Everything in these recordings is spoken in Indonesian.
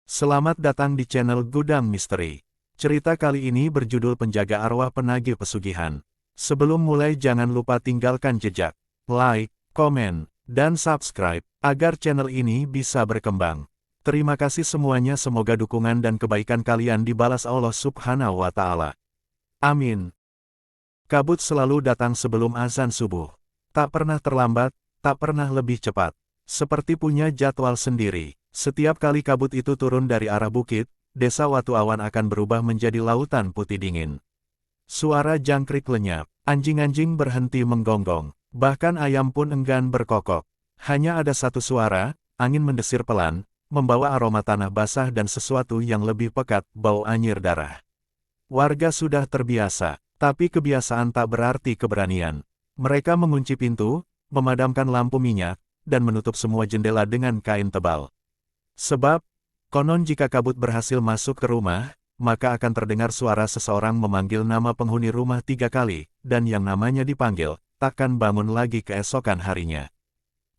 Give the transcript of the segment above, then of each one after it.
Selamat datang di channel Gudang Misteri. Cerita kali ini berjudul Penjaga Arwah Penagih Pesugihan. Sebelum mulai jangan lupa tinggalkan jejak, like, komen, dan subscribe, agar channel ini bisa berkembang. Terima kasih semuanya, semoga dukungan dan kebaikan kalian dibalas Allah Subhanahu wa Ta'ala. Amin. Kabut selalu datang sebelum azan subuh. Tak pernah terlambat, tak pernah lebih cepat. Seperti punya jadwal sendiri. Setiap kali kabut itu turun dari arah bukit, desa Watu Awan akan berubah menjadi lautan putih dingin. Suara jangkrik lenyap, anjing-anjing berhenti menggonggong, bahkan ayam pun enggan berkokok. Hanya ada satu suara, angin mendesir pelan, membawa aroma tanah basah dan sesuatu yang lebih pekat, bau anyir darah. Warga sudah terbiasa, tapi kebiasaan tak berarti keberanian. Mereka mengunci pintu, memadamkan lampu minyak, dan menutup semua jendela dengan kain tebal. Sebab, konon jika kabut berhasil masuk ke rumah, maka akan terdengar suara seseorang memanggil nama penghuni rumah 3 kali, dan yang namanya dipanggil, takkan bangun lagi keesokan harinya.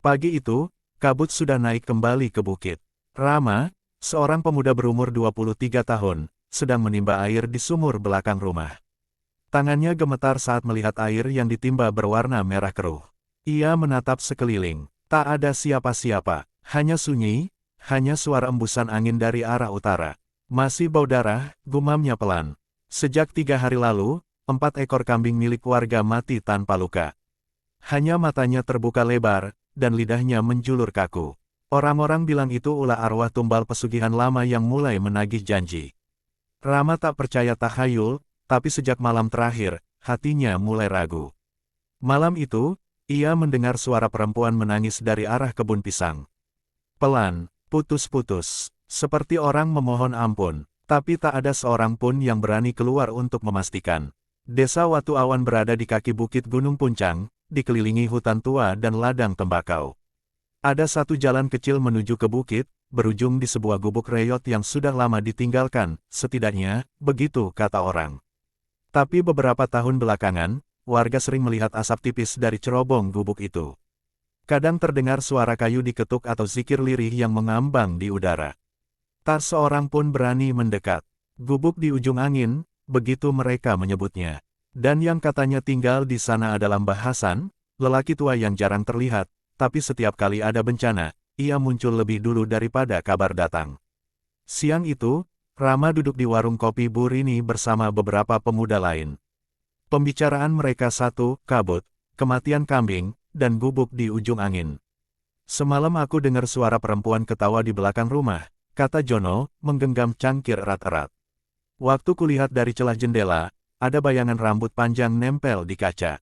Pagi itu, kabut sudah naik kembali ke bukit. Rama, seorang pemuda berumur 23 tahun, sedang menimba air di sumur belakang rumah. Tangannya gemetar saat melihat air yang ditimba berwarna merah keruh. Ia menatap sekeliling, tak ada siapa-siapa, hanya sunyi. Hanya suara embusan angin dari arah utara. Masih bau darah, gumamnya pelan. Sejak 3 hari lalu, 4 ekor kambing milik warga mati tanpa luka. Hanya matanya terbuka lebar, dan lidahnya menjulur kaku. Orang-orang bilang itu ulah arwah tumbal pesugihan lama yang mulai menagih janji. Rama tak percaya takhayul, tapi sejak malam terakhir, hatinya mulai ragu. Malam itu, ia mendengar suara perempuan menangis dari arah kebun pisang. Pelan, putus-putus, seperti orang memohon ampun, tapi tak ada seorang pun yang berani keluar untuk memastikan. Desa Watu Awan berada di kaki bukit Gunung Puncang, dikelilingi hutan tua dan ladang tembakau. Ada satu jalan kecil menuju ke bukit, berujung di sebuah gubuk reyot yang sudah lama ditinggalkan, setidaknya, begitu kata orang. Tapi beberapa tahun belakangan, warga sering melihat asap tipis dari cerobong gubuk itu. Kadang terdengar suara kayu diketuk atau zikir lirih yang mengambang di udara. Tak seorang pun berani mendekat. Gubuk di ujung angin, begitu mereka menyebutnya. Dan yang katanya tinggal di sana adalah Mbah Hasan, lelaki tua yang jarang terlihat, tapi setiap kali ada bencana, ia muncul lebih dulu daripada kabar datang. Siang itu, Rama duduk di warung kopi Bu Rini bersama beberapa pemuda lain. Pembicaraan mereka satu, kabut, kematian kambing, dan gubuk di ujung angin. Semalam aku dengar suara perempuan ketawa di belakang rumah, kata Jono, menggenggam cangkir erat-erat. Waktu kulihat dari celah jendela, ada bayangan rambut panjang nempel di kaca.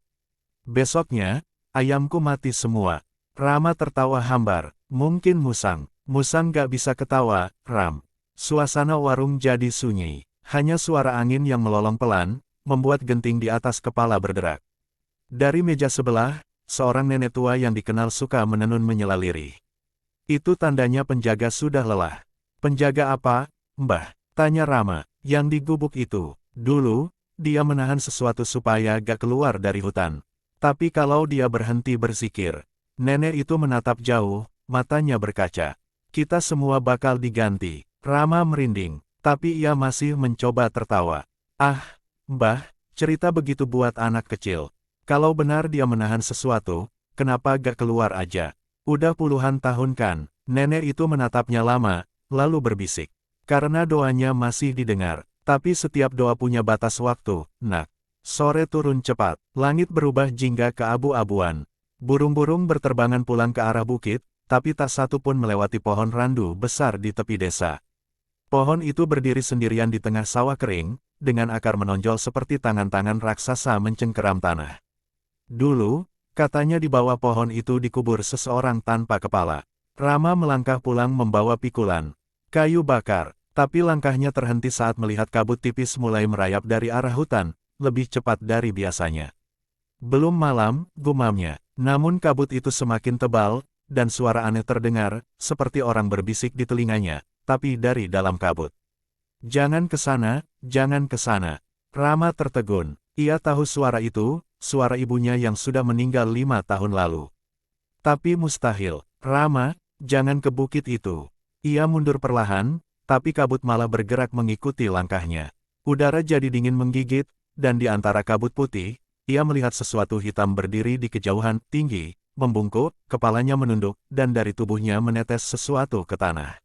Besoknya, ayamku mati semua. Rama tertawa hambar, mungkin musang gak bisa ketawa, Ram. Suasana warung jadi sunyi, hanya suara angin yang melolong pelan, membuat genting di atas kepala berderak. Dari meja sebelah, seorang nenek tua yang dikenal suka menenun menyela lirih. Itu tandanya penjaga sudah lelah. Penjaga apa, Mbah? Tanya Rama. Yang di gubuk itu. Dulu, dia menahan sesuatu supaya gak keluar dari hutan. Tapi kalau dia berhenti berzikir, nenek itu menatap jauh, matanya berkaca. Kita semua bakal diganti. Rama merinding, tapi ia masih mencoba tertawa. Ah, Mbah, cerita begitu buat anak kecil. Kalau benar dia menahan sesuatu, kenapa gak keluar aja? Udah puluhan tahun kan? Nenek itu menatapnya lama, lalu berbisik. Karena doanya masih didengar, tapi setiap doa punya batas waktu, nak. Sore turun cepat, langit berubah jingga keabu-abuan. Burung-burung berterbangan pulang ke arah bukit, tapi tak satu pun melewati pohon randu besar di tepi desa. Pohon itu berdiri sendirian di tengah sawah kering, dengan akar menonjol seperti tangan-tangan raksasa mencengkeram tanah. Dulu, katanya di bawah pohon itu dikubur seseorang tanpa kepala. Rama melangkah pulang membawa pikulan kayu bakar, tapi langkahnya terhenti saat melihat kabut tipis mulai merayap dari arah hutan, lebih cepat dari biasanya. Belum malam, gumamnya, namun kabut itu semakin tebal, dan suara aneh terdengar, seperti orang berbisik di telinganya, tapi dari dalam kabut. Jangan ke sana, jangan ke sana. Rama tertegun, ia tahu suara itu, suara ibunya yang sudah meninggal 5 tahun lalu. Tapi mustahil, Rama, jangan ke bukit itu. Ia mundur perlahan, tapi kabut malah bergerak mengikuti langkahnya. Udara jadi dingin menggigit, dan di antara kabut putih, ia melihat sesuatu hitam berdiri di kejauhan tinggi, membungkuk, kepalanya menunduk, dan dari tubuhnya menetes sesuatu ke tanah.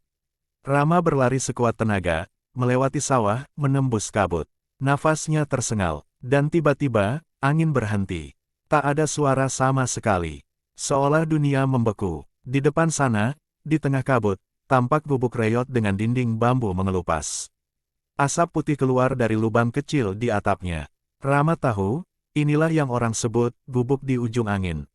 Rama berlari sekuat tenaga, melewati sawah, menembus kabut. Nafasnya tersengal, dan tiba-tiba, angin berhenti. Tak ada suara sama sekali. Seolah dunia membeku. Di depan sana, di tengah kabut, tampak gubuk reyot dengan dinding bambu mengelupas. Asap putih keluar dari lubang kecil di atapnya. Rama tahu, inilah yang orang sebut gubuk di ujung angin.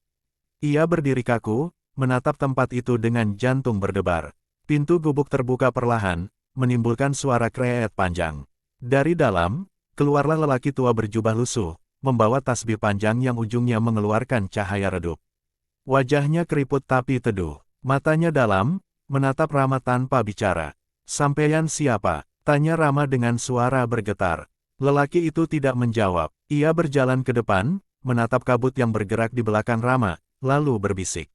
Ia berdiri kaku, menatap tempat itu dengan jantung berdebar. Pintu gubuk terbuka perlahan, menimbulkan suara kreet panjang. Dari dalam, keluarlah lelaki tua berjubah lusuh, membawa tasbih panjang yang ujungnya mengeluarkan cahaya redup. Wajahnya keriput tapi teduh. Matanya dalam, menatap Rama tanpa bicara. "Sampeyan siapa?" tanya Rama dengan suara bergetar. Lelaki itu tidak menjawab. Ia berjalan ke depan, menatap kabut yang bergerak di belakang Rama, lalu berbisik.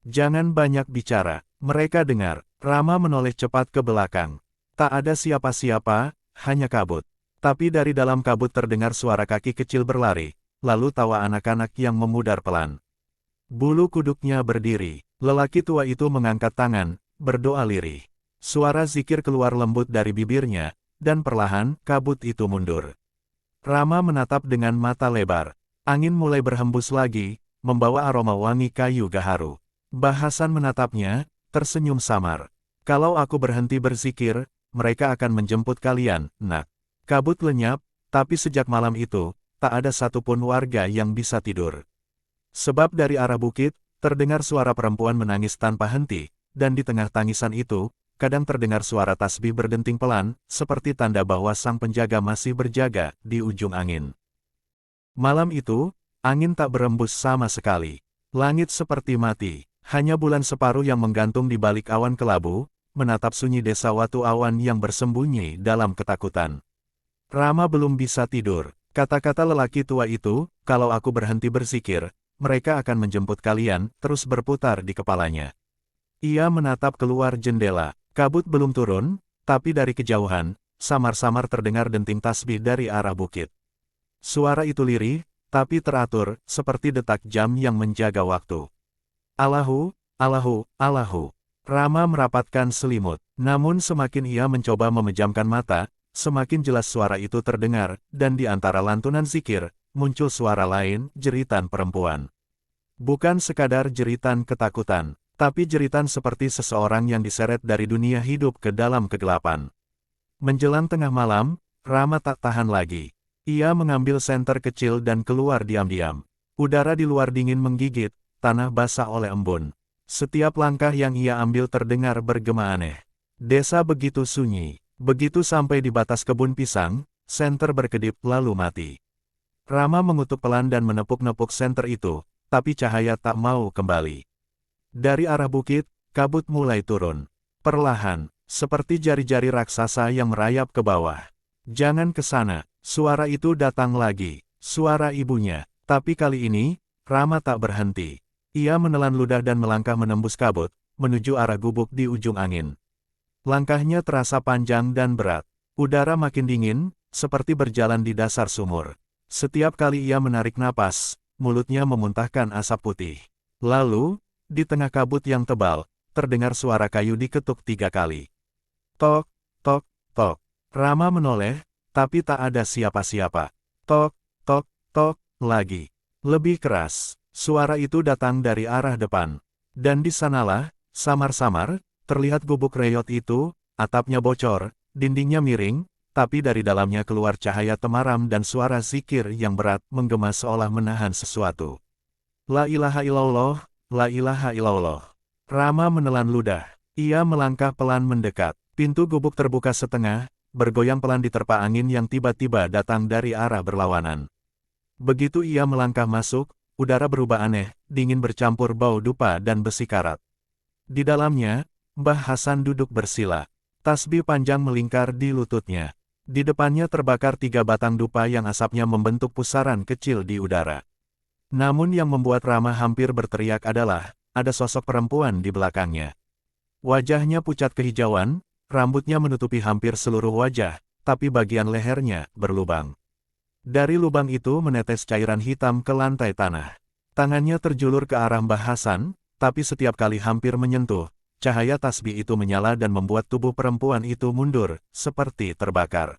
"Jangan banyak bicara." Mereka dengar. Rama menoleh cepat ke belakang. Tak ada siapa-siapa, hanya kabut. Tapi dari dalam kabut terdengar suara kaki kecil berlari, lalu tawa anak-anak yang memudar pelan. Bulu kuduknya berdiri. Lelaki tua itu mengangkat tangan, berdoa lirih. Suara zikir keluar lembut dari bibirnya, dan perlahan, kabut itu mundur. Rama menatap dengan mata lebar. Angin mulai berhembus lagi, membawa aroma wangi kayu gaharu. Bahasan menatapnya, tersenyum samar. "Kalau aku berhenti berzikir, mereka akan menjemput kalian, nak." Kabut lenyap, tapi sejak malam itu, tak ada satupun warga yang bisa tidur. Sebab dari arah bukit, terdengar suara perempuan menangis tanpa henti, dan di tengah tangisan itu, kadang terdengar suara tasbih berdenting pelan, seperti tanda bahwa sang penjaga masih berjaga di ujung angin. Malam itu, angin tak berembus sama sekali. Langit seperti mati, hanya bulan separuh yang menggantung di balik awan kelabu, menatap sunyi desa Watu Awan yang bersembunyi dalam ketakutan. Rama belum bisa tidur. Kata-kata lelaki tua itu, "Kalau aku berhenti berzikir, mereka akan menjemput kalian," terus berputar di kepalanya. Ia menatap keluar jendela. Kabut belum turun, tapi dari kejauhan, samar-samar terdengar denting tasbih dari arah bukit. Suara itu lirih, tapi teratur, seperti detak jam yang menjaga waktu. "Allahu, Allahu, Allahu." Rama merapatkan selimut. Namun semakin ia mencoba memejamkan mata, semakin jelas suara itu terdengar, dan di antara lantunan zikir, muncul suara lain, jeritan perempuan. Bukan sekadar jeritan ketakutan, tapi jeritan seperti seseorang yang diseret dari dunia hidup ke dalam kegelapan. Menjelang tengah malam, Rama tak tahan lagi. Ia mengambil senter kecil dan keluar diam-diam. Udara di luar dingin menggigit, tanah basah oleh embun. Setiap langkah yang ia ambil terdengar bergema aneh. Desa begitu sunyi. Begitu sampai di batas kebun pisang, senter berkedip lalu mati. Rama mengutuk pelan dan menepuk-nepuk senter itu, tapi cahaya tak mau kembali. Dari arah bukit, kabut mulai turun. Perlahan, seperti jari-jari raksasa yang merayap ke bawah. "Jangan ke sana." Suara itu datang lagi. Suara ibunya. Tapi kali ini, Rama tak berhenti. Ia menelan ludah dan melangkah menembus kabut, menuju arah gubuk di ujung angin. Langkahnya terasa panjang dan berat. Udara makin dingin, seperti berjalan di dasar sumur. Setiap kali ia menarik napas, mulutnya memuntahkan asap putih. Lalu, di tengah kabut yang tebal, terdengar suara kayu diketuk 3 kali. Tok, tok, tok. Rama menoleh, tapi tak ada siapa-siapa. Tok, tok, tok, lagi. Lebih keras. Suara itu datang dari arah depan. Dan di sanalah, samar-samar, terlihat gubuk reyot itu, atapnya bocor, dindingnya miring, tapi dari dalamnya keluar cahaya temaram dan suara zikir yang berat menggema seolah menahan sesuatu. "La ilaha illallah, la ilaha illallah." Rama menelan ludah. Ia melangkah pelan mendekat. Pintu gubuk terbuka setengah, bergoyang pelan diterpa angin yang tiba-tiba datang dari arah berlawanan. Begitu ia melangkah masuk, udara berubah aneh, dingin bercampur bau dupa dan besi karat. Di dalamnya, Mbah Hasan duduk bersila. Tasbih panjang melingkar di lututnya. Di depannya terbakar 3 batang dupa yang asapnya membentuk pusaran kecil di udara. Namun yang membuat Rama hampir berteriak adalah, ada sosok perempuan di belakangnya. Wajahnya pucat kehijauan, rambutnya menutupi hampir seluruh wajah, tapi bagian lehernya berlubang. Dari lubang itu menetes cairan hitam ke lantai tanah. Tangannya terjulur ke arah Mbah Hasan, tapi setiap kali hampir menyentuh, cahaya tasbih itu menyala dan membuat tubuh perempuan itu mundur, seperti terbakar.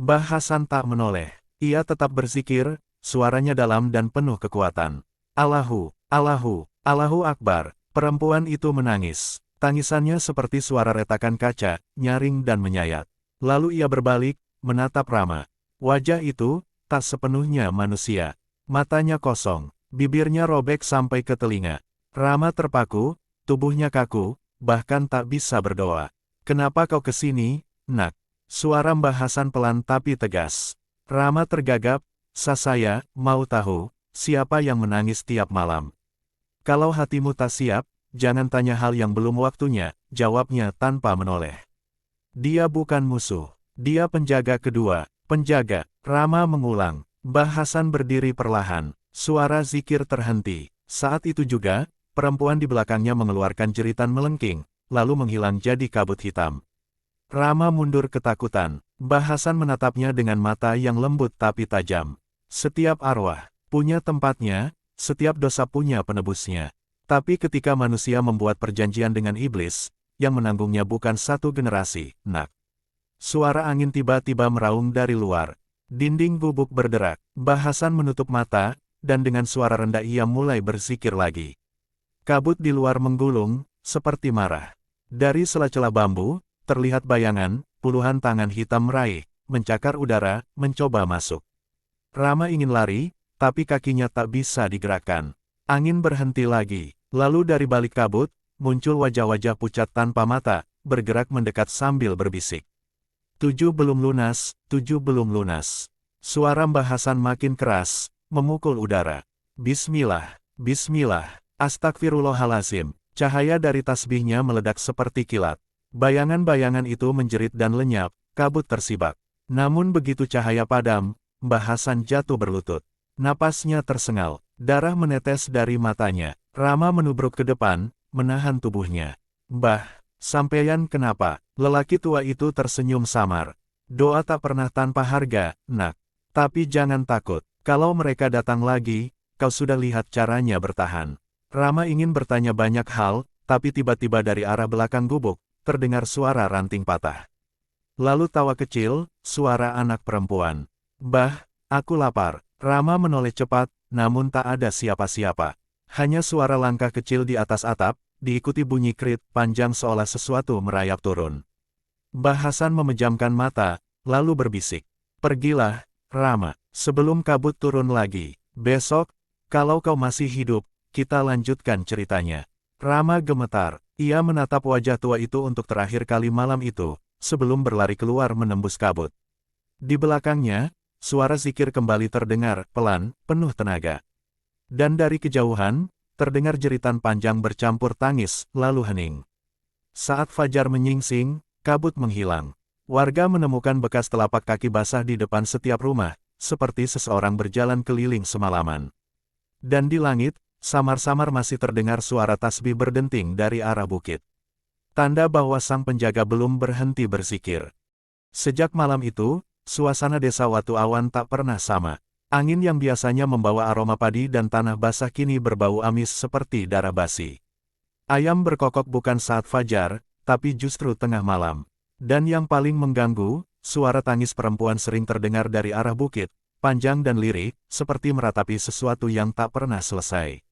Mbah Hasan tak menoleh. Ia tetap berzikir, suaranya dalam dan penuh kekuatan. Allahu Akbar. Perempuan itu menangis. Tangisannya seperti suara retakan kaca, nyaring dan menyayat. Lalu ia berbalik, menatap Rama. Wajah itu, tak sepenuhnya manusia. Matanya kosong, bibirnya robek sampai ke telinga. Rama terpaku, tubuhnya kaku, bahkan tak bisa berdoa. Kenapa kau kesini, nak? Suara Mbah Hasan pelan tapi tegas. Rama tergagap, saya mau tahu, siapa yang menangis tiap malam. Kalau hatimu tak siap, jangan tanya hal yang belum waktunya, jawabnya tanpa menoleh. Dia bukan musuh, dia penjaga kedua, penjaga. Rama mengulang. Mbah Hasan berdiri perlahan, suara zikir terhenti. Saat itu juga, perempuan di belakangnya mengeluarkan jeritan melengking, lalu menghilang jadi kabut hitam. Rama mundur ketakutan. Mbah Hasan menatapnya dengan mata yang lembut tapi tajam. Setiap arwah punya tempatnya, setiap dosa punya penebusnya. Tapi ketika manusia membuat perjanjian dengan iblis, yang menanggungnya bukan satu generasi, nak. Suara angin tiba-tiba meraung dari luar. Dinding gubuk berderak. Mbah Hasan menutup mata, dan dengan suara rendah ia mulai berzikir lagi. Kabut di luar menggulung, seperti marah. Dari sela-sela bambu, terlihat bayangan, puluhan tangan hitam meraih, mencakar udara, mencoba masuk. Rama ingin lari, tapi kakinya tak bisa digerakkan. Angin berhenti lagi, lalu dari balik kabut, muncul wajah-wajah pucat tanpa mata, bergerak mendekat sambil berbisik. 7 belum lunas, 7 belum lunas. Suara Mbah Hasan makin keras, memukul udara. Bismillah, bismillah, astagfirullahalazim. Cahaya dari tasbihnya meledak seperti kilat. Bayangan-bayangan itu menjerit dan lenyap, kabut tersibak. Namun begitu cahaya padam, Mbah Hasan jatuh berlutut. Napasnya tersengal, darah menetes dari matanya. Rama menubruk ke depan, menahan tubuhnya. Mbah, sampeyan kenapa? Lelaki tua itu tersenyum samar. Doa tak pernah tanpa harga, nak. Tapi jangan takut, kalau mereka datang lagi, kau sudah lihat caranya bertahan. Rama ingin bertanya banyak hal, tapi tiba-tiba dari arah belakang gubuk, terdengar suara ranting patah. Lalu tawa kecil, suara anak perempuan. Mbah, aku lapar. Rama menoleh cepat, namun tak ada siapa-siapa. Hanya suara langkah kecil di atas atap, diikuti bunyi krit panjang seolah sesuatu merayap turun. Mbah Hasan memejamkan mata, lalu berbisik. Pergilah, Rama, sebelum kabut turun lagi. Besok, kalau kau masih hidup, kita lanjutkan ceritanya. Rama gemetar. Ia menatap wajah tua itu untuk terakhir kali malam itu, sebelum berlari keluar menembus kabut. Di belakangnya, suara zikir kembali terdengar, pelan, penuh tenaga. Dan dari kejauhan, terdengar jeritan panjang bercampur tangis, lalu hening. Saat fajar menyingsing, kabut menghilang. Warga menemukan bekas telapak kaki basah di depan setiap rumah, seperti seseorang berjalan keliling semalaman. Dan di langit, samar-samar masih terdengar suara tasbih berdenting dari arah bukit. Tanda bahwa sang penjaga belum berhenti berzikir. Sejak malam itu, suasana desa Watu Awan tak pernah sama. Angin yang biasanya membawa aroma padi dan tanah basah kini berbau amis seperti darah basi. Ayam berkokok bukan saat fajar, tapi justru tengah malam. Dan yang paling mengganggu, suara tangis perempuan sering terdengar dari arah bukit, panjang dan lirik, seperti meratapi sesuatu yang tak pernah selesai.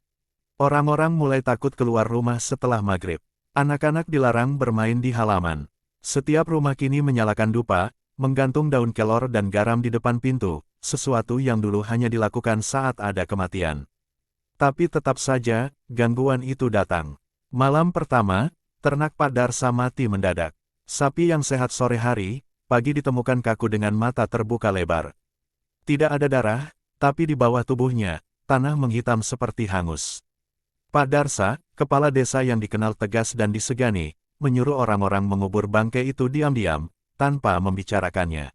Orang-orang mulai takut keluar rumah setelah maghrib. Anak-anak dilarang bermain di halaman. Setiap rumah kini menyalakan dupa, menggantung daun kelor dan garam di depan pintu, sesuatu yang dulu hanya dilakukan saat ada kematian. Tapi tetap saja, gangguan itu datang. Malam pertama, ternak Pak Darsa mati mendadak. Sapi yang sehat sore hari, pagi ditemukan kaku dengan mata terbuka lebar. Tidak ada darah, tapi di bawah tubuhnya, tanah menghitam seperti hangus. Pak Darsa, kepala desa yang dikenal tegas dan disegani, menyuruh orang-orang mengubur bangkai itu diam-diam, tanpa membicarakannya.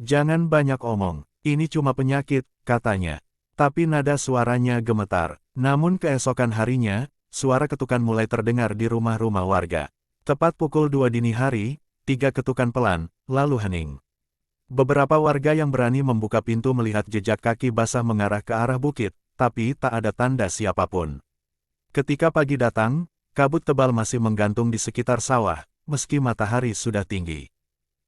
Jangan banyak omong, ini cuma penyakit, katanya. Tapi nada suaranya gemetar. Namun keesokan harinya, suara ketukan mulai terdengar di rumah-rumah warga. Tepat pukul 2 dini hari, 3 ketukan pelan, lalu hening. Beberapa warga yang berani membuka pintu melihat jejak kaki basah mengarah ke arah bukit, tapi tak ada tanda siapapun. Ketika pagi datang, kabut tebal masih menggantung di sekitar sawah, meski matahari sudah tinggi.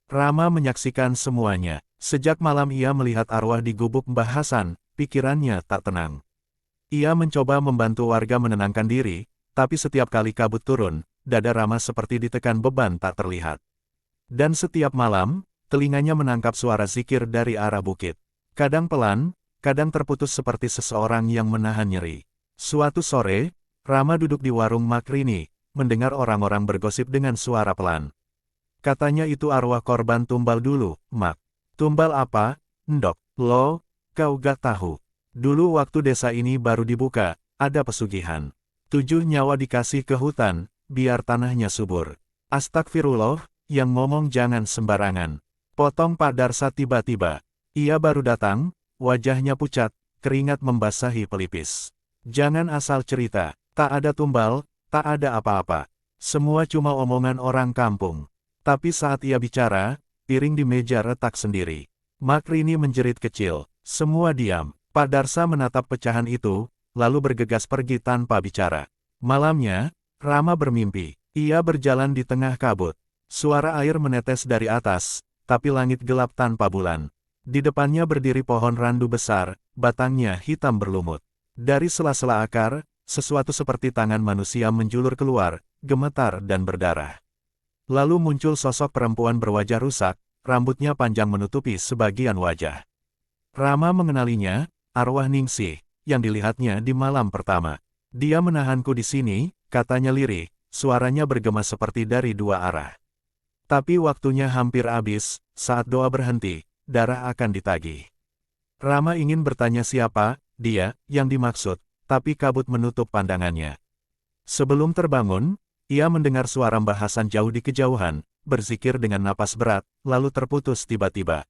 Rama menyaksikan semuanya. Sejak malam ia melihat arwah di gubuk Mbah Hasan, pikirannya tak tenang. Ia mencoba membantu warga menenangkan diri, tapi setiap kali kabut turun, dada Rama seperti ditekan beban tak terlihat. Dan setiap malam, telinganya menangkap suara zikir dari arah bukit. Kadang pelan, kadang terputus seperti seseorang yang menahan nyeri. Suatu sore, Rama duduk di warung Makrini, mendengar orang-orang bergosip dengan suara pelan. Katanya itu arwah korban tumbal dulu, Mak. Tumbal apa, Ndok? Lo, kau gak tahu. Dulu waktu desa ini baru dibuka, ada pesugihan. 7 nyawa dikasih ke hutan, biar tanahnya subur. Astagfirullah, yang ngomong jangan sembarangan. Potong Pak Darsa tiba-tiba. Ia baru datang, wajahnya pucat, keringat membasahi pelipis. Jangan asal cerita, tak ada tumbal, tak ada apa-apa. Semua cuma omongan orang kampung. Tapi saat ia bicara, piring di meja retak sendiri. Makrini menjerit kecil, semua diam. Pak Darsa menatap pecahan itu, lalu bergegas pergi tanpa bicara. Malamnya, Rama bermimpi. Ia berjalan di tengah kabut. Suara air menetes dari atas, tapi langit gelap tanpa bulan. Di depannya berdiri pohon randu besar, batangnya hitam berlumut. Dari sela-sela akar, sesuatu seperti tangan manusia menjulur keluar, gemetar dan berdarah. Lalu muncul sosok perempuan berwajah rusak, rambutnya panjang menutupi sebagian wajah. Rama mengenalinya, arwah Ningsih, yang dilihatnya di malam pertama. Dia menahanku di sini, katanya lirih, suaranya bergema seperti dari 2 arah. Tapi waktunya hampir habis, saat doa berhenti, darah akan ditagih. Rama ingin bertanya siapa, dia, yang dimaksud, tapi kabut menutup pandangannya. Sebelum terbangun, ia mendengar suara Mbah Hasan jauh di kejauhan, berzikir dengan napas berat, lalu terputus tiba-tiba.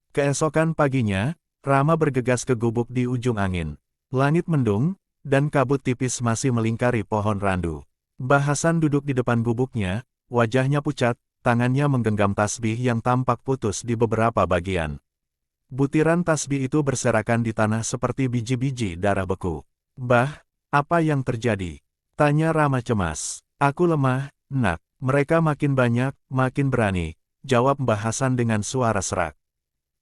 Keesokan paginya, Rama bergegas ke gubuk di ujung angin. Langit mendung, dan kabut tipis masih melingkari pohon randu. Mbah Hasan duduk di depan gubuknya, wajahnya pucat, tangannya menggenggam tasbih yang tampak putus di beberapa bagian. Butiran tasbih itu berserakan di tanah seperti biji-biji darah beku. "Mbah, apa yang terjadi?" tanya Rama cemas. "Aku lemah, Nak. Mereka makin banyak, makin berani," jawab Mbah Hasan dengan suara serak.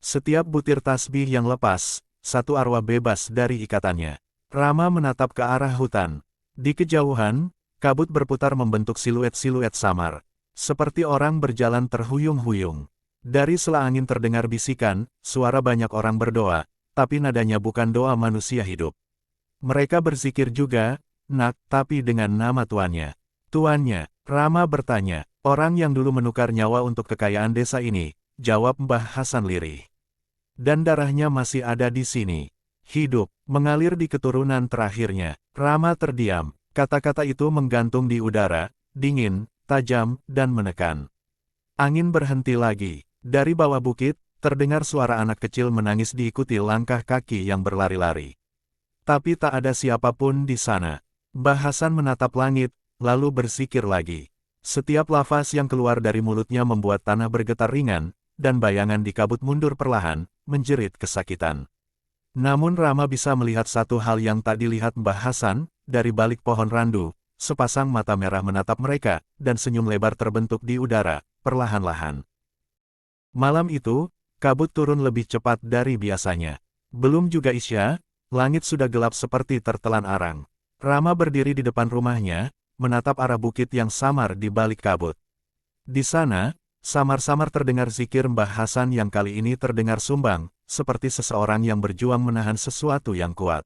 Setiap butir tasbih yang lepas, satu arwah bebas dari ikatannya. Rama menatap ke arah hutan. Di kejauhan, kabut berputar membentuk siluet-siluet samar. Seperti orang berjalan terhuyung-huyung. Dari sela angin terdengar bisikan, suara banyak orang berdoa, tapi nadanya bukan doa manusia hidup. Mereka berzikir juga, Nak, tapi dengan nama tuannya. Tuannya, Rama bertanya, orang yang dulu menukar nyawa untuk kekayaan desa ini, jawab Mbah Hasan lirih. Dan darahnya masih ada di sini. Hidup, mengalir di keturunan terakhirnya. Rama terdiam, kata-kata itu menggantung di udara, dingin, tajam, dan menekan. Angin berhenti lagi. Dari bawah bukit, terdengar suara anak kecil menangis diikuti langkah kaki yang berlari-lari. Tapi tak ada siapapun di sana. Mbah Hasan menatap langit, lalu berzikir lagi. Setiap lafaz yang keluar dari mulutnya membuat tanah bergetar ringan, dan bayangan di kabut mundur perlahan, menjerit kesakitan. Namun Rama bisa melihat satu hal yang tak dilihat Mbah Hasan, dari balik pohon randu. Sepasang mata merah menatap mereka, dan senyum lebar terbentuk di udara, perlahan-lahan. Malam itu, kabut turun lebih cepat dari biasanya. Belum juga Isya, langit sudah gelap seperti tertelan arang. Rama berdiri di depan rumahnya, menatap arah bukit yang samar di balik kabut. Di sana, samar-samar terdengar zikir Mbah Hasan yang kali ini terdengar sumbang, seperti seseorang yang berjuang menahan sesuatu yang kuat.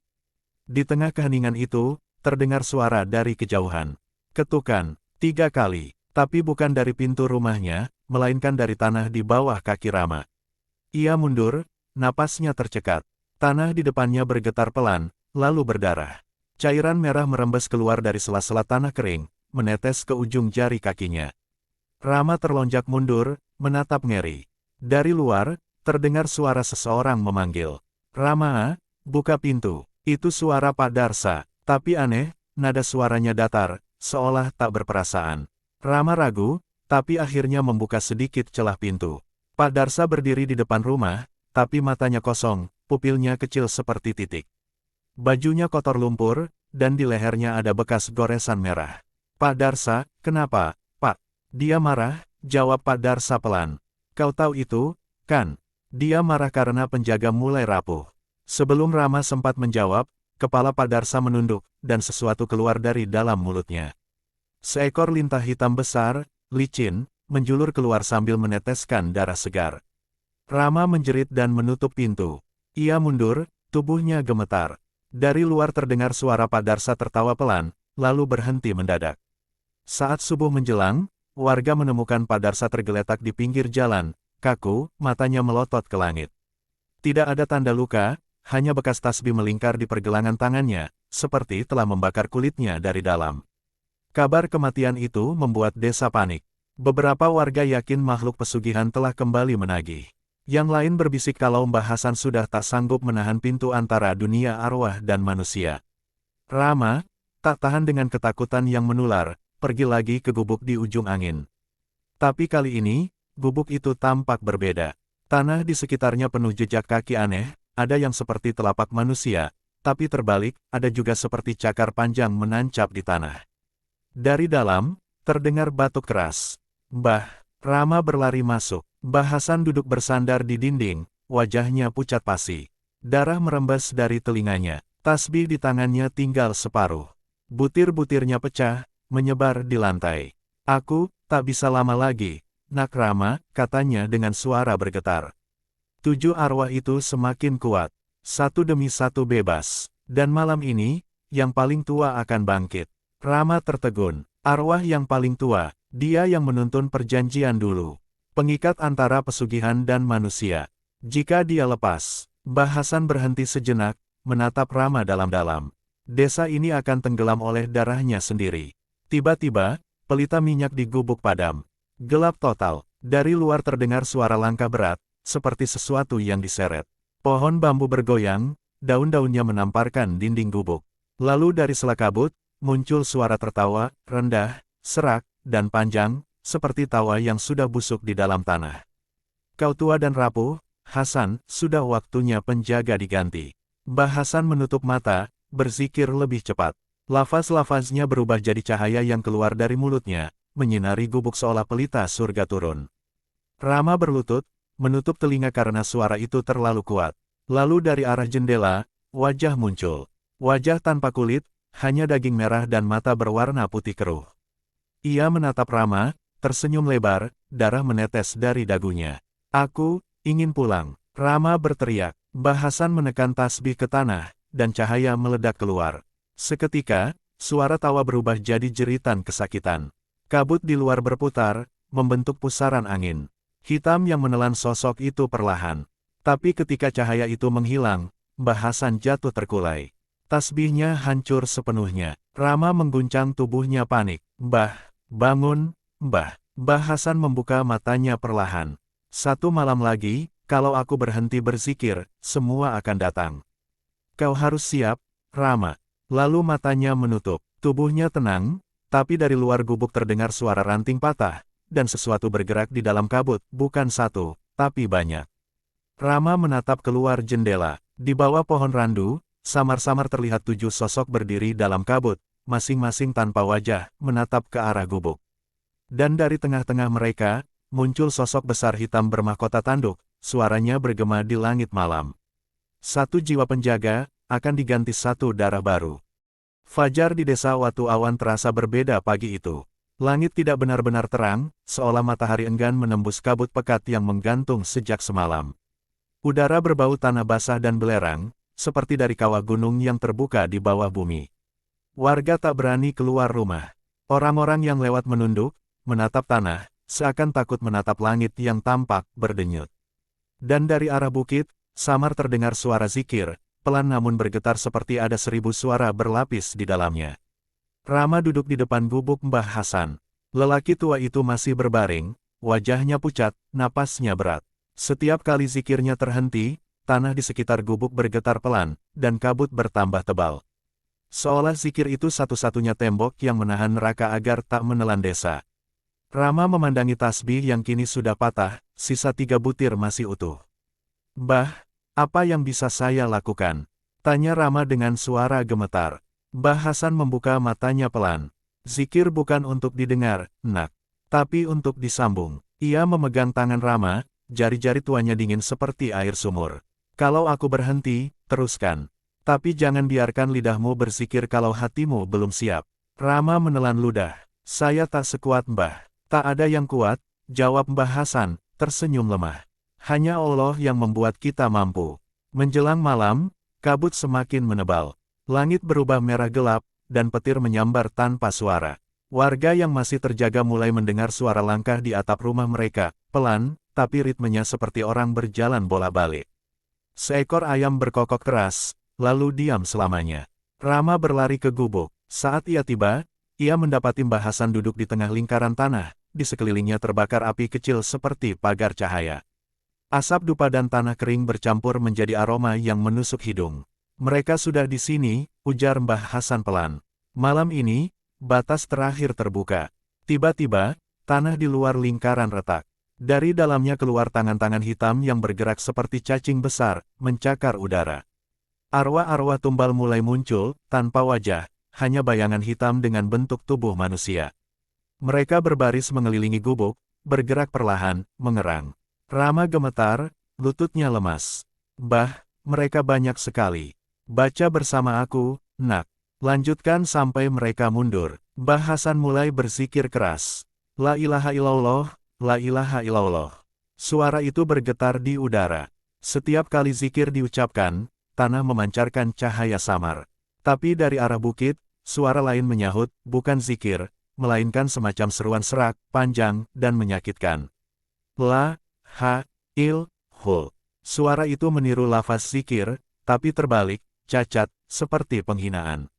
Di tengah keheningan itu, terdengar suara dari kejauhan. Ketukan, 3 kali, tapi bukan dari pintu rumahnya, melainkan dari tanah di bawah kaki Rama. Ia mundur, napasnya tercekat. Tanah di depannya bergetar pelan, lalu berdarah. Cairan merah merembes keluar dari sela-sela tanah kering, menetes ke ujung jari kakinya. Rama terlonjak mundur, menatap ngeri. Dari luar, terdengar suara seseorang memanggil. "Rama, buka pintu." Itu suara Pak Darsa. Tapi aneh, nada suaranya datar, seolah tak berperasaan. Rama ragu, tapi akhirnya membuka sedikit celah pintu. Pak Darsa berdiri di depan rumah, tapi matanya kosong, pupilnya kecil seperti titik. Bajunya kotor lumpur, dan di lehernya ada bekas goresan merah. Pak Darsa, kenapa, Pak? Dia marah, jawab Pak Darsa pelan. Kau tahu itu, kan? Dia marah karena penjaga mulai rapuh. Sebelum Rama sempat menjawab, kepala Pak Darsa menunduk, dan sesuatu keluar dari dalam mulutnya. Seekor lintah hitam besar, licin, menjulur keluar sambil meneteskan darah segar. Rama menjerit dan menutup pintu. Ia mundur, tubuhnya gemetar. Dari luar terdengar suara Pak Darsa tertawa pelan, lalu berhenti mendadak. Saat subuh menjelang, warga menemukan Pak Darsa tergeletak di pinggir jalan, kaku, matanya melotot ke langit. Tidak ada tanda luka, hanya bekas tasbih melingkar di pergelangan tangannya, seperti telah membakar kulitnya dari dalam. Kabar kematian itu membuat desa panik. Beberapa warga yakin makhluk pesugihan telah kembali menagih. Yang lain berbisik kalau Mbah Hasan sudah tak sanggup menahan pintu antara dunia arwah dan manusia. Rama, tak tahan dengan ketakutan yang menular, pergi lagi ke gubuk di ujung angin. Tapi kali ini, gubuk itu tampak berbeda. Tanah di sekitarnya penuh jejak kaki aneh, ada yang seperti telapak manusia, tapi terbalik, ada juga seperti cakar panjang menancap di tanah. Dari dalam, terdengar batuk keras. Mbah, Rama berlari masuk. Mbah Hasan duduk bersandar di dinding, wajahnya pucat pasi. Darah merembes dari telinganya. Tasbih di tangannya tinggal separuh. Butir-butirnya pecah, menyebar di lantai. Aku, tak bisa lama lagi, Nak Rama, katanya dengan suara bergetar. 7 arwah itu semakin kuat. Satu demi satu bebas. Dan malam ini, yang paling tua akan bangkit. Rama tertegun. Arwah yang paling tua, dia yang menuntun perjanjian dulu. Pengikat antara pesugihan dan manusia. Jika dia lepas, Mbah Hasan berhenti sejenak, menatap Rama dalam-dalam. Desa ini akan tenggelam oleh darahnya sendiri. Tiba-tiba, pelita minyak di gubuk padam. Gelap total. Dari luar terdengar suara langkah berat, seperti sesuatu yang diseret. Pohon bambu bergoyang, daun-daunnya menamparkan dinding gubuk. Lalu dari sela kabut, muncul suara tertawa, rendah, serak, dan panjang, seperti tawa yang sudah busuk di dalam tanah. Kau tua dan rapuh, Hasan, sudah waktunya penjaga diganti. Mbah Hasan menutup mata, berzikir lebih cepat. Lafaz-lafaznya berubah jadi cahaya yang keluar dari mulutnya, menyinari gubuk seolah pelita surga turun. Rama berlutut, menutup telinga karena suara itu terlalu kuat. Lalu dari arah jendela, wajah muncul. Wajah tanpa kulit, hanya daging merah dan mata berwarna putih keruh. Ia menatap Rama, tersenyum lebar, darah menetes dari dagunya. Aku ingin pulang. Rama berteriak. Mbah Hasan menekan tasbih ke tanah, dan cahaya meledak keluar. Seketika, suara tawa berubah jadi jeritan kesakitan. Kabut di luar berputar, membentuk pusaran angin. Hitam yang menelan sosok itu perlahan. Tapi ketika cahaya itu menghilang, Mbah Hasan jatuh terkulai. Tasbihnya hancur sepenuhnya. Rama mengguncang tubuhnya panik. Mbah, bangun, Mbah. Mbah Hasan membuka matanya perlahan. 1 malam lagi, kalau aku berhenti berzikir, semua akan datang. Kau harus siap, Rama. Lalu matanya menutup. Tubuhnya tenang, tapi dari luar gubuk terdengar suara ranting patah, dan sesuatu bergerak di dalam kabut, bukan satu, tapi banyak. Rama menatap keluar jendela. Di bawah pohon randu, samar-samar terlihat 7 sosok berdiri dalam kabut, masing-masing tanpa wajah, menatap ke arah gubuk. Dan dari tengah-tengah mereka, muncul sosok besar hitam bermahkota tanduk, suaranya bergema di langit malam. 1 jiwa penjaga, akan diganti 1 darah baru. Fajar di desa Watu Awan terasa berbeda pagi itu. Langit tidak benar-benar terang, seolah matahari enggan menembus kabut pekat yang menggantung sejak semalam. Udara berbau tanah basah dan belerang, seperti dari kawah gunung yang terbuka di bawah bumi. Warga tak berani keluar rumah. Orang-orang yang lewat menunduk, menatap tanah, seakan takut menatap langit yang tampak berdenyut. Dan dari arah bukit, samar terdengar suara zikir, pelan namun bergetar seperti ada 1000 suara berlapis di dalamnya. Rama duduk di depan gubuk Mbah Hasan. Lelaki tua itu masih berbaring, wajahnya pucat, napasnya berat. Setiap kali zikirnya terhenti, tanah di sekitar gubuk bergetar pelan, dan kabut bertambah tebal. Seolah zikir itu satu-satunya tembok yang menahan neraka agar tak menelan desa. Rama memandangi tasbih yang kini sudah patah, sisa 3 butir masih utuh. Mbah, apa yang bisa saya lakukan? Tanya Rama dengan suara gemetar. Mbah Hasan membuka matanya pelan. Zikir bukan untuk didengar, nak, tapi untuk disambung. Ia memegang tangan Rama, jari-jari tuanya dingin seperti air sumur. Kalau aku berhenti, teruskan. Tapi jangan biarkan lidahmu berzikir kalau hatimu belum siap. Rama menelan ludah. Saya tak sekuat Mbah. Tak ada yang kuat, jawab Mbah Hasan, tersenyum lemah. Hanya Allah yang membuat kita mampu. Menjelang malam, kabut semakin menebal. Langit berubah merah gelap, dan petir menyambar tanpa suara. Warga yang masih terjaga mulai mendengar suara langkah di atap rumah mereka, pelan, tapi ritmenya seperti orang berjalan bolak-balik. Seekor ayam berkokok keras, lalu diam selamanya. Rama berlari ke gubuk. Saat ia tiba, ia mendapati Mbah Hasan duduk di tengah lingkaran tanah, di sekelilingnya terbakar api kecil seperti pagar cahaya. Asap dupa dan tanah kering bercampur menjadi aroma yang menusuk hidung. Mereka sudah di sini, ujar Mbah Hasan pelan. Malam ini, batas terakhir terbuka. Tiba-tiba, tanah di luar lingkaran retak. Dari dalamnya keluar tangan-tangan hitam yang bergerak seperti cacing besar, mencakar udara. Arwah-arwah tumbal mulai muncul, tanpa wajah, hanya bayangan hitam dengan bentuk tubuh manusia. Mereka berbaris mengelilingi gubuk, bergerak perlahan, mengerang. Rama gemetar, lututnya lemas. Mbah, mereka banyak sekali. Baca bersama aku, nak. Lanjutkan sampai mereka mundur. Mbah Hasan mulai berzikir keras. La ilaha illallah, la ilaha illallah. Suara itu bergetar di udara. Setiap kali zikir diucapkan, tanah memancarkan cahaya samar. Tapi dari arah bukit, suara lain menyahut, bukan zikir, melainkan semacam seruan serak, panjang, dan menyakitkan. La, ha, il, hul. Suara itu meniru lafaz zikir, tapi terbalik, cacat, seperti penghinaan.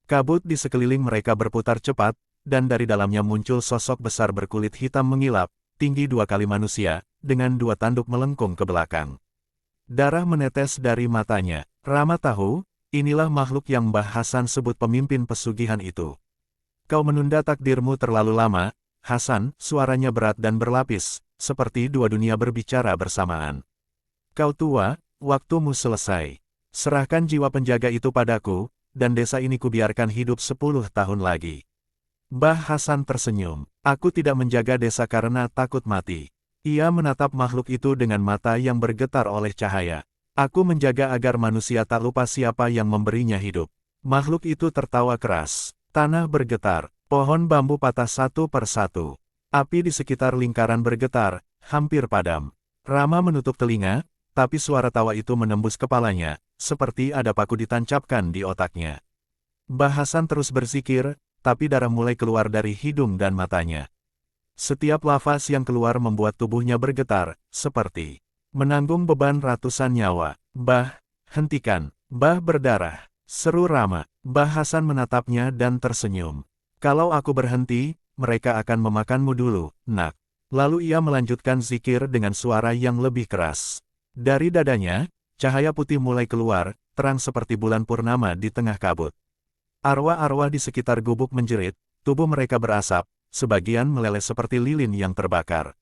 Kabut di sekeliling mereka berputar cepat, dan dari dalamnya muncul sosok besar berkulit hitam mengilap, tinggi 2 kali manusia, dengan 2 tanduk melengkung ke belakang. Darah menetes dari matanya. Rama tahu, inilah makhluk yang Mbah Hasan sebut pemimpin pesugihan itu. Kau menunda takdirmu terlalu lama, Hasan, suaranya berat dan berlapis, seperti 2 dunia berbicara bersamaan. Kau tua, waktumu selesai. Serahkan jiwa penjaga itu padaku, dan desa ini kubiarkan hidup 10 tahun lagi. Mbah Hasan tersenyum. Aku tidak menjaga desa karena takut mati. Ia menatap makhluk itu dengan mata yang bergetar oleh cahaya. Aku menjaga agar manusia tak lupa siapa yang memberinya hidup. Makhluk itu tertawa keras. Tanah bergetar. Pohon bambu patah satu per satu. Api di sekitar lingkaran bergetar, hampir padam. Rama menutup telinga, tapi suara tawa itu menembus kepalanya, seperti ada paku ditancapkan di otaknya. Mbah Hasan terus berzikir, tapi darah mulai keluar dari hidung dan matanya. Setiap lafaz yang keluar membuat tubuhnya bergetar, seperti menanggung beban ratusan nyawa. Mbah, hentikan. Mbah berdarah. Seru Rama. Mbah Hasan menatapnya dan tersenyum. Kalau aku berhenti, mereka akan memakanmu dulu, nak. Lalu ia melanjutkan zikir dengan suara yang lebih keras. Dari dadanya, cahaya putih mulai keluar, terang seperti bulan purnama di tengah kabut. Arwah-arwah di sekitar gubuk menjerit, tubuh mereka berasap, sebagian meleleh seperti lilin yang terbakar.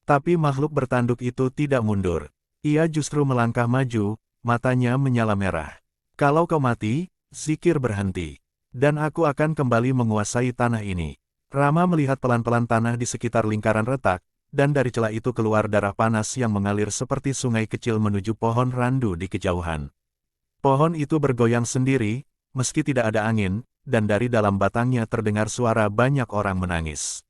Tapi makhluk bertanduk itu tidak mundur. Ia justru melangkah maju, matanya menyala merah. Kalau kau mati, zikir berhenti. Dan aku akan kembali menguasai tanah ini. Rama melihat pelan-pelan tanah di sekitar lingkaran retak, dan dari celah itu keluar darah panas yang mengalir seperti sungai kecil menuju pohon randu di kejauhan. Pohon itu bergoyang sendiri, meski tidak ada angin, dan dari dalam batangnya terdengar suara banyak orang menangis.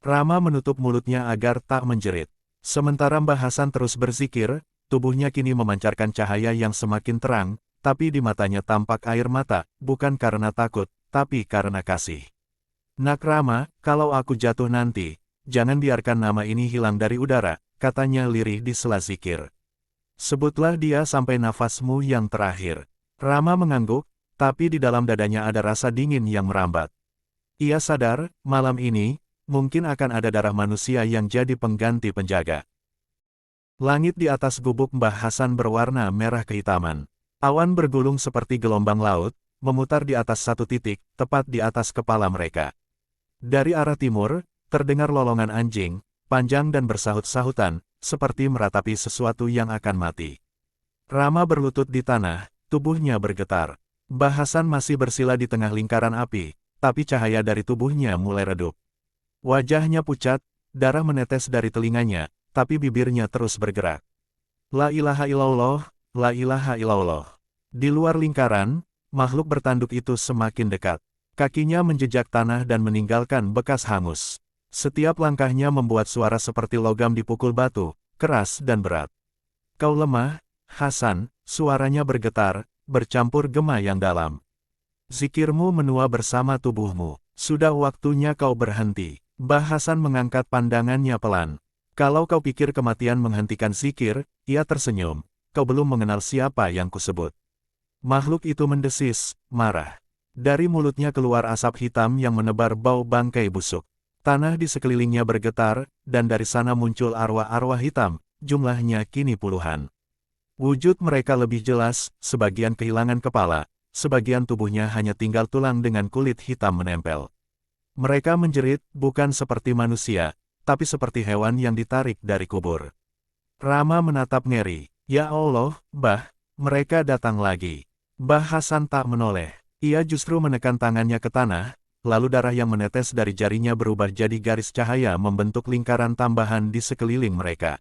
Rama menutup mulutnya agar tak menjerit. Sementara Mbah Hasan terus berzikir, tubuhnya kini memancarkan cahaya yang semakin terang, tapi di matanya tampak air mata, bukan karena takut, tapi karena kasih. Nak Rama, kalau aku jatuh nanti, jangan biarkan nama ini hilang dari udara, katanya lirih di sela zikir. Sebutlah dia sampai nafasmu yang terakhir. Rama mengangguk, tapi di dalam dadanya ada rasa dingin yang merambat. Ia sadar, malam ini, mungkin akan ada darah manusia yang jadi pengganti penjaga. Langit di atas gubuk Mbah Hasan berwarna merah kehitaman. Awan bergulung seperti gelombang laut, memutar di atas satu titik, tepat di atas kepala mereka. Dari arah timur, terdengar lolongan anjing, panjang dan bersahut-sahutan, seperti meratapi sesuatu yang akan mati. Rama berlutut di tanah, tubuhnya bergetar. Mbah Hasan masih bersila di tengah lingkaran api, tapi cahaya dari tubuhnya mulai redup. Wajahnya pucat, darah menetes dari telinganya, tapi bibirnya terus bergerak. La ilaha illallah, la ilaha illallah. Di luar lingkaran, makhluk bertanduk itu semakin dekat. Kakinya menjejak tanah dan meninggalkan bekas hangus. Setiap langkahnya membuat suara seperti logam dipukul batu, keras dan berat. Kau lemah, Hasan, suaranya bergetar, bercampur gema yang dalam. Zikirmu menua bersama tubuhmu. Sudah waktunya kau berhenti. Mbah Hasan mengangkat pandangannya pelan. Kalau kau pikir kematian menghentikan zikir, ia tersenyum. Kau belum mengenal siapa yang kusebut. Makhluk itu mendesis, marah. Dari mulutnya keluar asap hitam yang menebar bau bangkai busuk. Tanah di sekelilingnya bergetar, dan dari sana muncul arwah-arwah hitam, jumlahnya kini puluhan. Wujud mereka lebih jelas, sebagian kehilangan kepala, sebagian tubuhnya hanya tinggal tulang dengan kulit hitam menempel. Mereka menjerit, bukan seperti manusia, tapi seperti hewan yang ditarik dari kubur. Rama menatap ngeri. Ya Allah, Mbah, mereka datang lagi. Mbah Hasan tak menoleh. Ia justru menekan tangannya ke tanah, lalu darah yang menetes dari jarinya berubah jadi garis cahaya membentuk lingkaran tambahan di sekeliling mereka.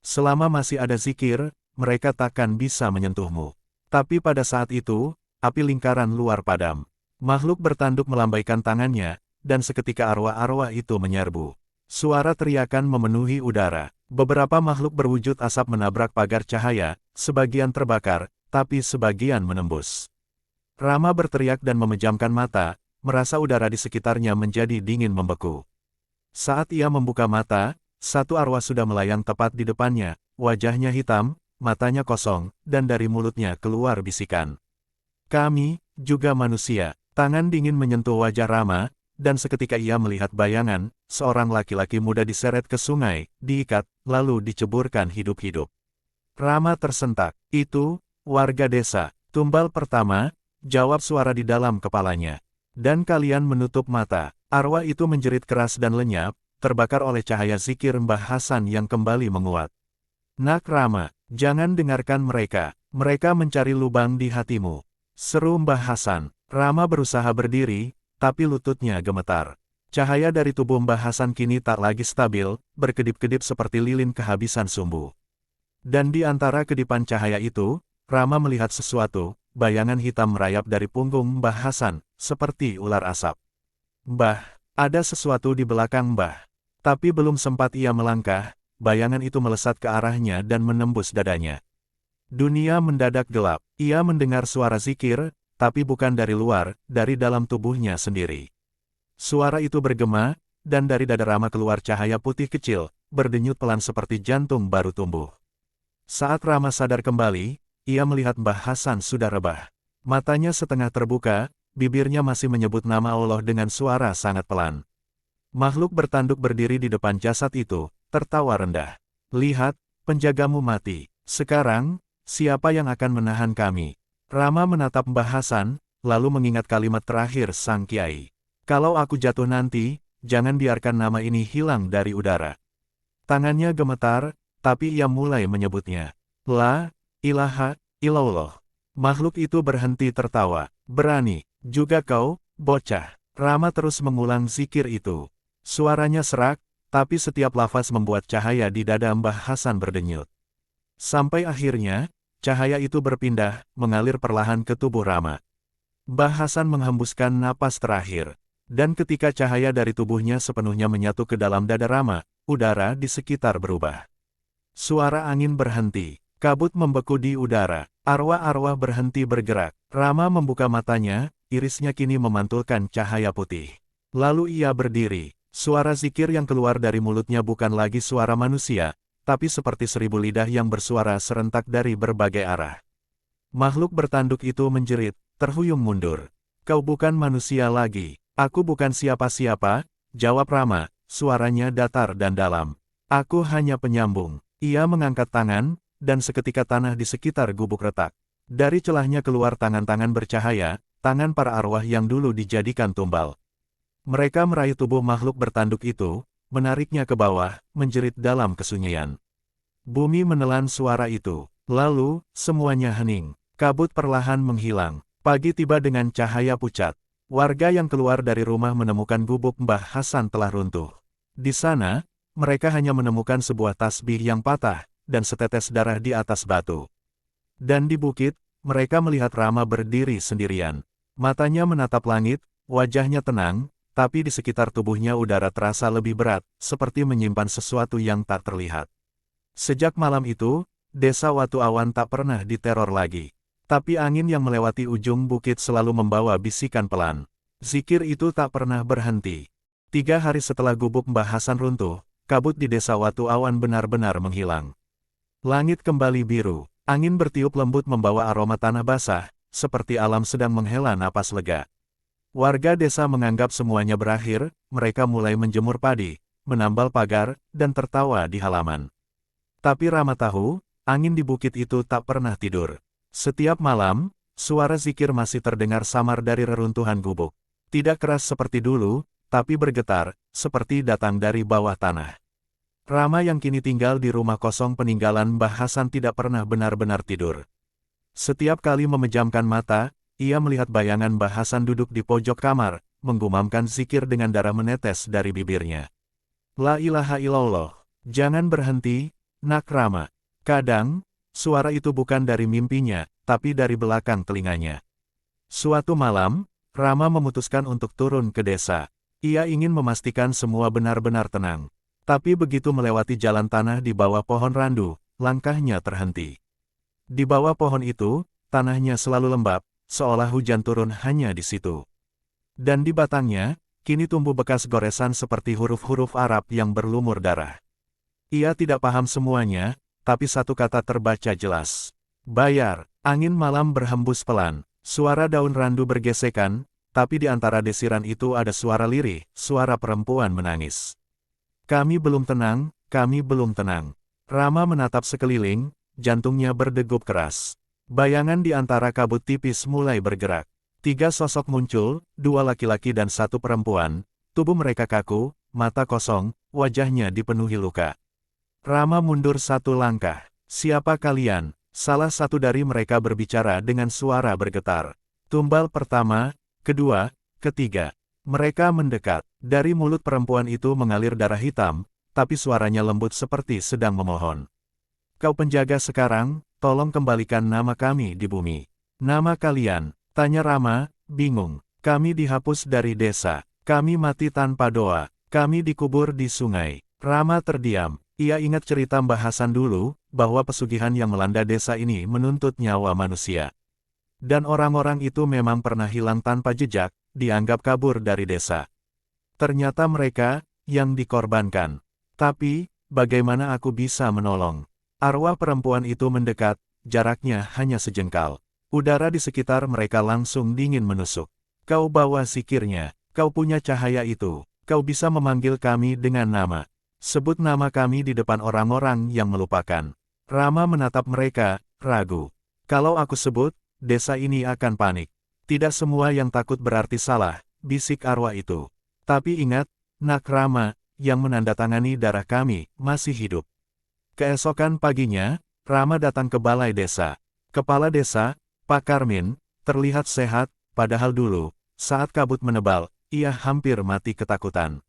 Selama masih ada zikir, mereka takkan bisa menyentuhmu. Tapi pada saat itu, api lingkaran luar padam. Makhluk bertanduk melambaikan tangannya, dan seketika arwah-arwah itu menyerbu. Suara teriakan memenuhi udara. Beberapa makhluk berwujud asap menabrak pagar cahaya, sebagian terbakar, tapi sebagian menembus. Rama berteriak dan memejamkan mata, merasa udara di sekitarnya menjadi dingin membeku. Saat ia membuka mata, satu arwah sudah melayang tepat di depannya, wajahnya hitam, matanya kosong, dan dari mulutnya keluar bisikan. Kami, juga manusia. Tangan dingin menyentuh wajah Rama, dan seketika ia melihat bayangan, seorang laki-laki muda diseret ke sungai, diikat, lalu diceburkan hidup-hidup. Rama tersentak. Itu, warga desa. Tumbal pertama, jawab suara di dalam kepalanya. Dan kalian menutup mata. Arwah itu menjerit keras dan lenyap, terbakar oleh cahaya zikir Mbah Hasan yang kembali menguat. Nak Rama, jangan dengarkan mereka. Mereka mencari lubang di hatimu. Seru Mbah Hasan. Rama berusaha berdiri, tapi lututnya gemetar. Cahaya dari tubuh Mbah Hasan kini tak lagi stabil, berkedip-kedip seperti lilin kehabisan sumbu. Dan di antara kedipan cahaya itu, Rama melihat sesuatu, bayangan hitam merayap dari punggung Mbah Hasan, seperti ular asap. Mbah, ada sesuatu di belakang Mbah. Tapi belum sempat ia melangkah, bayangan itu melesat ke arahnya dan menembus dadanya. Dunia mendadak gelap. Ia mendengar suara zikir, tapi bukan dari luar, dari dalam tubuhnya sendiri. Suara itu bergema, dan dari dada Rama keluar cahaya putih kecil, berdenyut pelan seperti jantung baru tumbuh. Saat Rama sadar kembali, ia melihat Mbah Hasan sudah rebah. Matanya setengah terbuka, bibirnya masih menyebut nama Allah dengan suara sangat pelan. Makhluk bertanduk berdiri di depan jasad itu, tertawa rendah. Lihat, penjagamu mati. Sekarang, siapa yang akan menahan kami? Rama menatap Mbah Hasan, lalu mengingat kalimat terakhir sang kiai. Kalau aku jatuh nanti, jangan biarkan nama ini hilang dari udara. Tangannya gemetar, tapi ia mulai menyebutnya. La ilaha illallah. Makhluk itu berhenti tertawa. Berani, juga kau, bocah. Rama terus mengulang zikir itu. Suaranya serak, tapi setiap lafaz membuat cahaya di dada Mbah Hasan berdenyut. Sampai akhirnya, cahaya itu berpindah, mengalir perlahan ke tubuh Rama. Mbah Hasan menghembuskan napas terakhir. Dan ketika cahaya dari tubuhnya sepenuhnya menyatu ke dalam dada Rama, udara di sekitar berubah. Suara angin berhenti. Kabut membeku di udara. Arwah-arwah berhenti bergerak. Rama membuka matanya, irisnya kini memantulkan cahaya putih. Lalu ia berdiri. Suara zikir yang keluar dari mulutnya bukan lagi suara manusia, tapi seperti 1000 lidah yang bersuara serentak dari berbagai arah. Makhluk bertanduk itu menjerit, terhuyung mundur. Kau bukan manusia lagi. Aku bukan siapa-siapa, jawab Rama, suaranya datar dan dalam. Aku hanya penyambung. Ia mengangkat tangan, dan seketika tanah di sekitar gubuk retak. Dari celahnya keluar tangan-tangan bercahaya, tangan para arwah yang dulu dijadikan tumbal. Mereka meraih tubuh makhluk bertanduk itu, menariknya ke bawah, menjerit dalam kesunyian. Bumi menelan suara itu. Lalu, semuanya hening. Kabut perlahan menghilang. Pagi tiba dengan cahaya pucat. Warga yang keluar dari rumah menemukan gubuk Mbah Hasan telah runtuh. Di sana, mereka hanya menemukan sebuah tasbih yang patah, dan setetes darah di atas batu. Dan di bukit, mereka melihat Rama berdiri sendirian. Matanya menatap langit, wajahnya tenang, tapi di sekitar tubuhnya udara terasa lebih berat, seperti menyimpan sesuatu yang tak terlihat. Sejak malam itu, desa Watu Awan tak pernah diteror lagi. Tapi angin yang melewati ujung bukit selalu membawa bisikan pelan. Zikir itu tak pernah berhenti. 3 hari setelah gubuk Mbah Hasan runtuh, kabut di desa Watu Awan benar-benar menghilang. Langit kembali biru, angin bertiup lembut membawa aroma tanah basah, seperti alam sedang menghela napas lega. Warga desa menganggap semuanya berakhir, mereka mulai menjemur padi, menambal pagar, dan tertawa di halaman. Tapi Rama tahu, angin di bukit itu tak pernah tidur. Setiap malam, suara zikir masih terdengar samar dari reruntuhan gubuk. Tidak keras seperti dulu, tapi bergetar, seperti datang dari bawah tanah. Rama yang kini tinggal di rumah kosong peninggalan Mbah Hasan tidak pernah benar-benar tidur. Setiap kali memejamkan mata, ia melihat bayangan Mbah Hasan duduk di pojok kamar, menggumamkan zikir dengan darah menetes dari bibirnya. La ilaha illallah. Jangan berhenti, Nak Rama. Kadang, suara itu bukan dari mimpinya, tapi dari belakang telinganya. Suatu malam, Rama memutuskan untuk turun ke desa. Ia ingin memastikan semua benar-benar tenang. Tapi begitu melewati jalan tanah di bawah pohon randu, langkahnya terhenti. Di bawah pohon itu, tanahnya selalu lembab, seolah hujan turun hanya di situ. Dan di batangnya, kini tumbuh bekas goresan seperti huruf-huruf Arab yang berlumur darah. Ia tidak paham semuanya, tapi satu kata terbaca jelas. Bayar. Angin malam berhembus pelan. Suara daun randu bergesekan, tapi di antara desiran itu ada suara lirih, suara perempuan menangis. Kami belum tenang, kami belum tenang. Rama menatap sekeliling, jantungnya berdegup keras. Bayangan di antara kabut tipis mulai bergerak. 3 sosok muncul, 2 laki-laki dan 1 perempuan. Tubuh mereka kaku, mata kosong, wajahnya dipenuhi luka. Rama mundur 1 langkah. Siapa kalian? Salah satu dari mereka berbicara dengan suara bergetar. Tumbal pertama, kedua, ketiga. Mereka mendekat. Dari mulut perempuan itu mengalir darah hitam, tapi suaranya lembut seperti sedang memohon. Kau penjaga sekarang, tolong kembalikan nama kami di bumi. Nama kalian? Tanya Rama, bingung. Kami dihapus dari desa. Kami mati tanpa doa. Kami dikubur di sungai. Rama terdiam. Ia ingat cerita Mbah Hasan dulu, bahwa pesugihan yang melanda desa ini menuntut nyawa manusia. Dan orang-orang itu memang pernah hilang tanpa jejak, dianggap kabur dari desa. Ternyata mereka, yang dikorbankan. Tapi, bagaimana aku bisa menolong? Arwah perempuan itu mendekat, jaraknya hanya sejengkal. Udara di sekitar mereka langsung dingin menusuk. Kau bawa zikirnya, kau punya cahaya itu, kau bisa memanggil kami dengan nama. Sebut nama kami di depan orang-orang yang melupakan. Rama menatap mereka, ragu. Kalau aku sebut, desa ini akan panik. Tidak semua yang takut berarti salah, bisik arwah itu. Tapi ingat, Nak Rama, yang menandatangani darah kami, masih hidup. Keesokan paginya, Rama datang ke balai desa. Kepala desa, Pak Karmin, terlihat sehat, padahal dulu, saat kabut menebal, ia hampir mati ketakutan.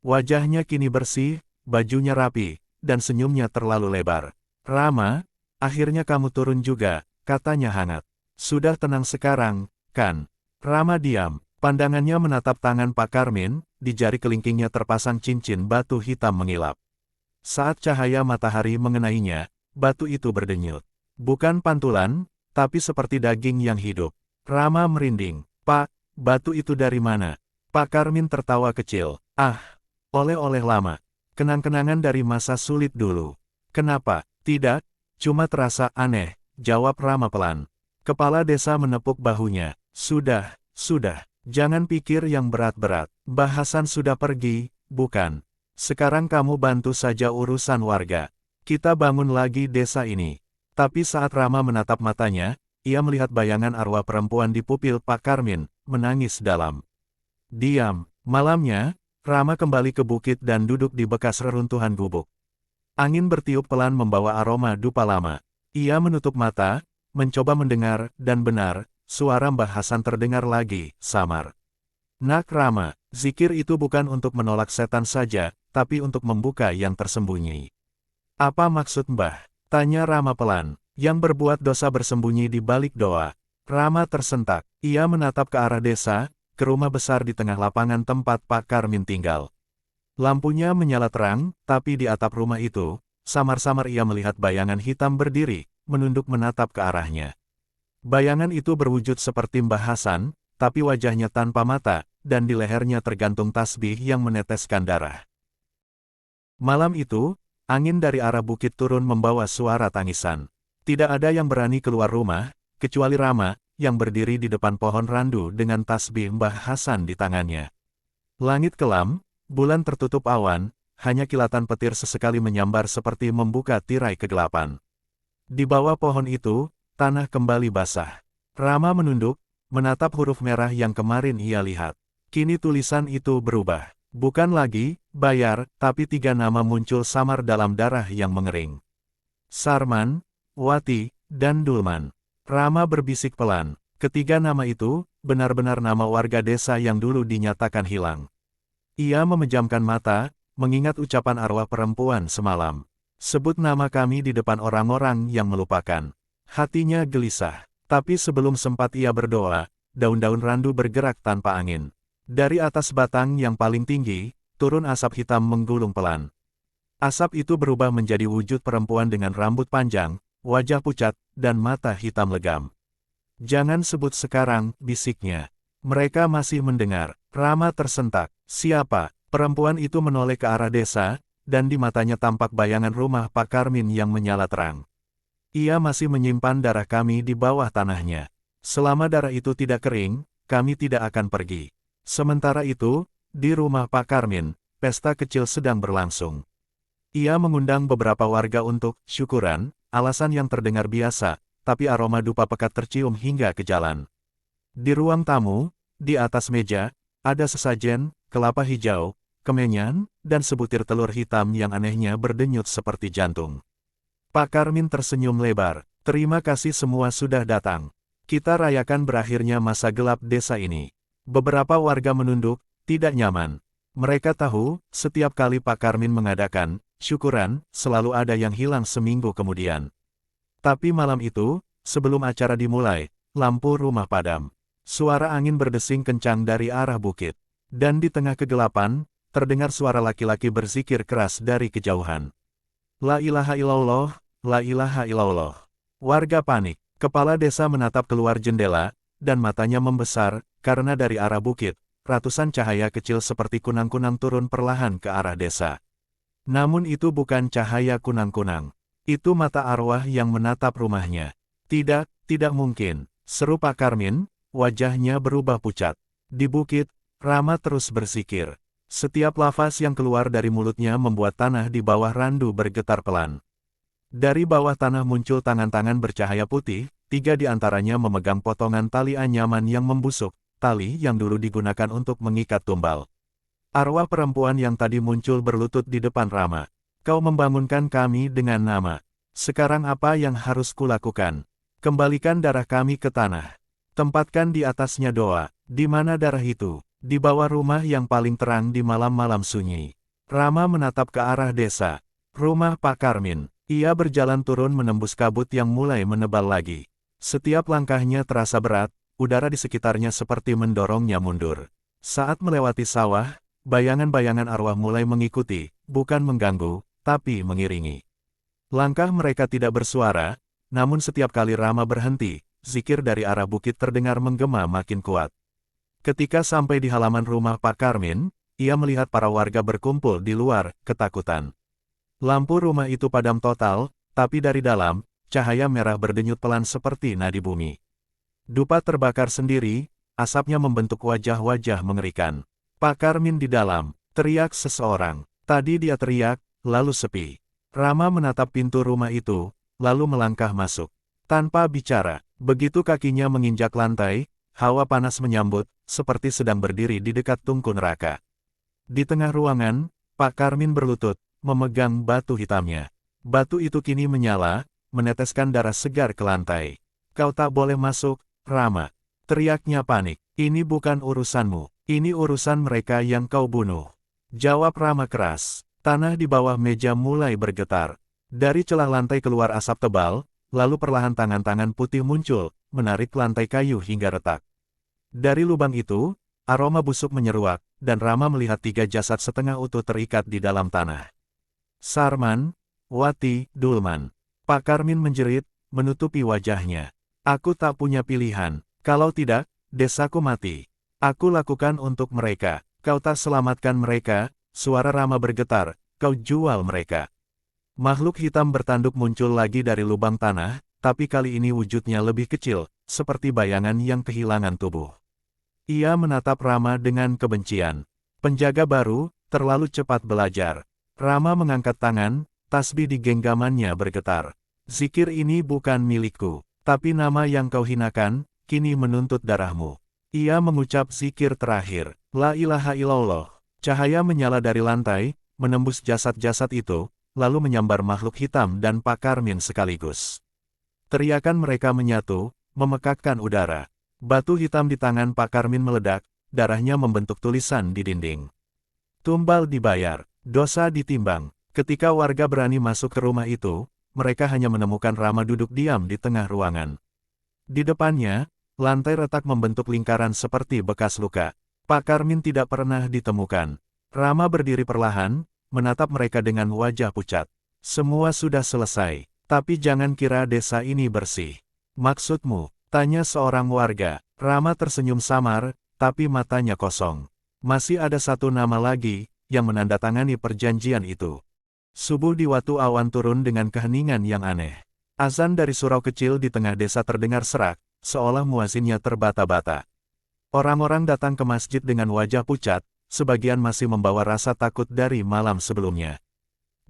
Wajahnya kini bersih, bajunya rapi, dan senyumnya terlalu lebar. Rama, akhirnya kamu turun juga, katanya hangat. Sudah tenang sekarang, kan? Rama diam, pandangannya menatap tangan Pak Karmin, di jari kelingkingnya terpasang cincin batu hitam mengilap. Saat cahaya matahari mengenainya, batu itu berdenyut. Bukan pantulan, tapi seperti daging yang hidup. Rama merinding. Pak, batu itu dari mana? Pak Karmin tertawa kecil. Ah, oleh-oleh lama. Kenang-kenangan dari masa sulit dulu. Kenapa? Tidak, cuma terasa aneh, jawab Rama pelan. Kepala desa menepuk bahunya. Sudah, jangan pikir yang berat-berat. Mbah Hasan sudah pergi, bukan? Sekarang kamu bantu saja urusan warga. Kita bangun lagi desa ini. Tapi saat Rama menatap matanya, ia melihat bayangan arwah perempuan di pupil Pak Karmin, menangis dalam. Diam, Malamnya, Rama kembali ke bukit dan duduk di bekas reruntuhan gubuk. Angin bertiup pelan membawa aroma dupa lama. Ia menutup mata, mencoba mendengar, dan benar, suara Mbah Hasan terdengar lagi, samar. Nak Rama, zikir itu bukan untuk menolak setan saja, tapi untuk membuka yang tersembunyi. Apa maksud Mbah? Tanya Rama pelan. Yang berbuat dosa bersembunyi di balik doa. Rama tersentak. Ia menatap ke arah desa, ke rumah besar di tengah lapangan tempat Pak Karmin tinggal. Lampunya menyala terang, tapi di atap rumah itu, samar-samar ia melihat bayangan hitam berdiri, menunduk menatap ke arahnya. Bayangan itu berwujud seperti Mbah Hasan, tapi wajahnya tanpa mata, dan di lehernya tergantung tasbih yang meneteskan darah. Malam itu, angin dari arah bukit turun membawa suara tangisan. Tidak ada yang berani keluar rumah, kecuali Rama, yang berdiri di depan pohon randu dengan tasbih Mbah Hasan di tangannya. Langit kelam, bulan tertutup awan, hanya kilatan petir sesekali menyambar seperti membuka tirai kegelapan. Di bawah pohon itu, tanah kembali basah. Rama menunduk, menatap huruf merah yang kemarin ia lihat. Kini tulisan itu berubah. Bukan lagi, bayar, tapi 3 nama muncul samar dalam darah yang mengering. Sarman, Wati, dan Dulman. Rama berbisik pelan. Ketiga nama itu, benar-benar nama warga desa yang dulu dinyatakan hilang. Ia memejamkan mata, mengingat ucapan arwah perempuan semalam. Sebut nama kami di depan orang-orang yang melupakan. Hatinya gelisah. Tapi sebelum sempat ia berdoa, daun-daun randu bergerak tanpa angin. Dari atas batang yang paling tinggi, turun asap hitam menggulung pelan. Asap itu berubah menjadi wujud perempuan dengan rambut panjang, wajah pucat, dan mata hitam legam. Jangan sebut sekarang, bisiknya. Mereka masih mendengar. Rama tersentak. Siapa? Perempuan itu menoleh ke arah desa, dan di matanya tampak bayangan rumah Pak Karmin yang menyala terang. Ia masih menyimpan darah kami di bawah tanahnya. Selama darah itu tidak kering, kami tidak akan pergi. Sementara itu, di rumah Pak Karmin, pesta kecil sedang berlangsung. Ia mengundang beberapa warga untuk syukuran, alasan yang terdengar biasa, tapi aroma dupa pekat tercium hingga ke jalan. Di ruang tamu, di atas meja, ada sesajen, kelapa hijau, kemenyan, dan sebutir telur hitam yang anehnya berdenyut seperti jantung. Pak Karmin tersenyum lebar. Terima kasih semua sudah datang. Kita rayakan berakhirnya masa gelap desa ini. Beberapa warga menunduk, tidak nyaman. Mereka tahu, setiap kali Pak Karmin mengadakan syukuran, selalu ada yang hilang seminggu kemudian. Tapi malam itu, sebelum acara dimulai, lampu rumah padam. Suara angin berdesing kencang dari arah bukit. Dan di tengah kegelapan, terdengar suara laki-laki berzikir keras dari kejauhan. La ilaha illallah, la ilaha illallah. Warga panik. Kepala desa menatap keluar jendela, dan matanya membesar, karena dari arah bukit, ratusan cahaya kecil seperti kunang-kunang turun perlahan ke arah desa. Namun itu bukan cahaya kunang-kunang. Itu mata arwah yang menatap rumahnya. Tidak, tidak mungkin, seru Pak Karmin, wajahnya berubah pucat. Di bukit, Rama terus berzikir. Setiap lafaz yang keluar dari mulutnya membuat tanah di bawah randu bergetar pelan. Dari bawah tanah muncul tangan-tangan bercahaya putih, 3 di antaranya memegang potongan tali anyaman yang membusuk, tali yang dulu digunakan untuk mengikat tumbal. Arwah perempuan yang tadi muncul berlutut di depan Rama. Kau membangunkan kami dengan nama. Sekarang apa yang harus kulakukan? Kembalikan darah kami ke tanah. Tempatkan di atasnya doa. Di mana darah itu? Di bawah rumah yang paling terang di malam-malam sunyi. Rama menatap ke arah desa. Rumah Pak Karmin. Ia berjalan turun menembus kabut yang mulai menebal lagi. Setiap langkahnya terasa berat, udara di sekitarnya seperti mendorongnya mundur. Saat melewati sawah, bayangan-bayangan arwah mulai mengikuti, bukan mengganggu, tapi mengiringi. Langkah mereka tidak bersuara, namun setiap kali Rama berhenti, zikir dari arah bukit terdengar menggema makin kuat. Ketika sampai di halaman rumah Pak Karmin, ia melihat para warga berkumpul di luar, ketakutan. Lampu rumah itu padam total, tapi dari dalam, cahaya merah berdenyut pelan seperti nadi bumi. Dupa terbakar sendiri, asapnya membentuk wajah-wajah mengerikan. Pak Karmin di dalam, teriak seseorang. Tadi dia teriak, lalu sepi. Rama menatap pintu rumah itu, lalu melangkah masuk. Tanpa bicara, begitu kakinya menginjak lantai, hawa panas menyambut, seperti sedang berdiri di dekat tungku neraka. Di tengah ruangan, Pak Karmin berlutut, memegang batu hitamnya. Batu itu kini menyala, meneteskan darah segar ke lantai. "Kau tak boleh masuk, Rama!" teriaknya panik. "Ini bukan urusanmu, ini urusan mereka yang kau bunuh," jawab Rama keras. Tanah di bawah meja mulai bergetar. Dari celah lantai keluar asap tebal, lalu perlahan tangan-tangan putih muncul, menarik lantai kayu hingga retak. Dari lubang itu, aroma busuk menyeruak, dan Rama melihat 3 jasad setengah utuh terikat di dalam tanah. "Sarman, Wati, Dulman." Pak Karmin menjerit, menutupi wajahnya. "Aku tak punya pilihan, kalau tidak, desaku mati. Aku lakukan untuk mereka, kau tak selamatkan mereka." Suara Rama bergetar, "Kau jual mereka." Makhluk hitam bertanduk muncul lagi dari lubang tanah, tapi kali ini wujudnya lebih kecil, seperti bayangan yang kehilangan tubuh. Ia menatap Rama dengan kebencian. Penjaga baru, terlalu cepat belajar. Rama mengangkat tangan, tasbih di genggamannya bergetar. "Zikir ini bukan milikku, tapi nama yang kau hinakan, kini menuntut darahmu." Ia mengucap zikir terakhir, "La ilaha illallah." Cahaya menyala dari lantai, menembus jasad-jasad itu, lalu menyambar makhluk hitam dan Pak Karmin sekaligus. Teriakan mereka menyatu, memekakkan udara. Batu hitam di tangan Pak Karmin meledak, darahnya membentuk tulisan di dinding. "Tumbal dibayar, dosa ditimbang." Ketika warga berani masuk ke rumah itu, mereka hanya menemukan Rama duduk diam di tengah ruangan. Di depannya, lantai retak membentuk lingkaran seperti bekas luka. Pak Karmin tidak pernah ditemukan. Rama berdiri perlahan, menatap mereka dengan wajah pucat. "Semua sudah selesai, tapi jangan kira desa ini bersih." "Maksudmu?" tanya seorang warga. Rama tersenyum samar, tapi matanya kosong. "Masih ada satu nama lagi, yang menandatangani perjanjian itu." Subuh di Watu Awan turun dengan keheningan yang aneh. Azan dari surau kecil di tengah desa terdengar serak, seolah muazinnya terbata-bata. Orang-orang datang ke masjid dengan wajah pucat, sebagian masih membawa rasa takut dari malam sebelumnya.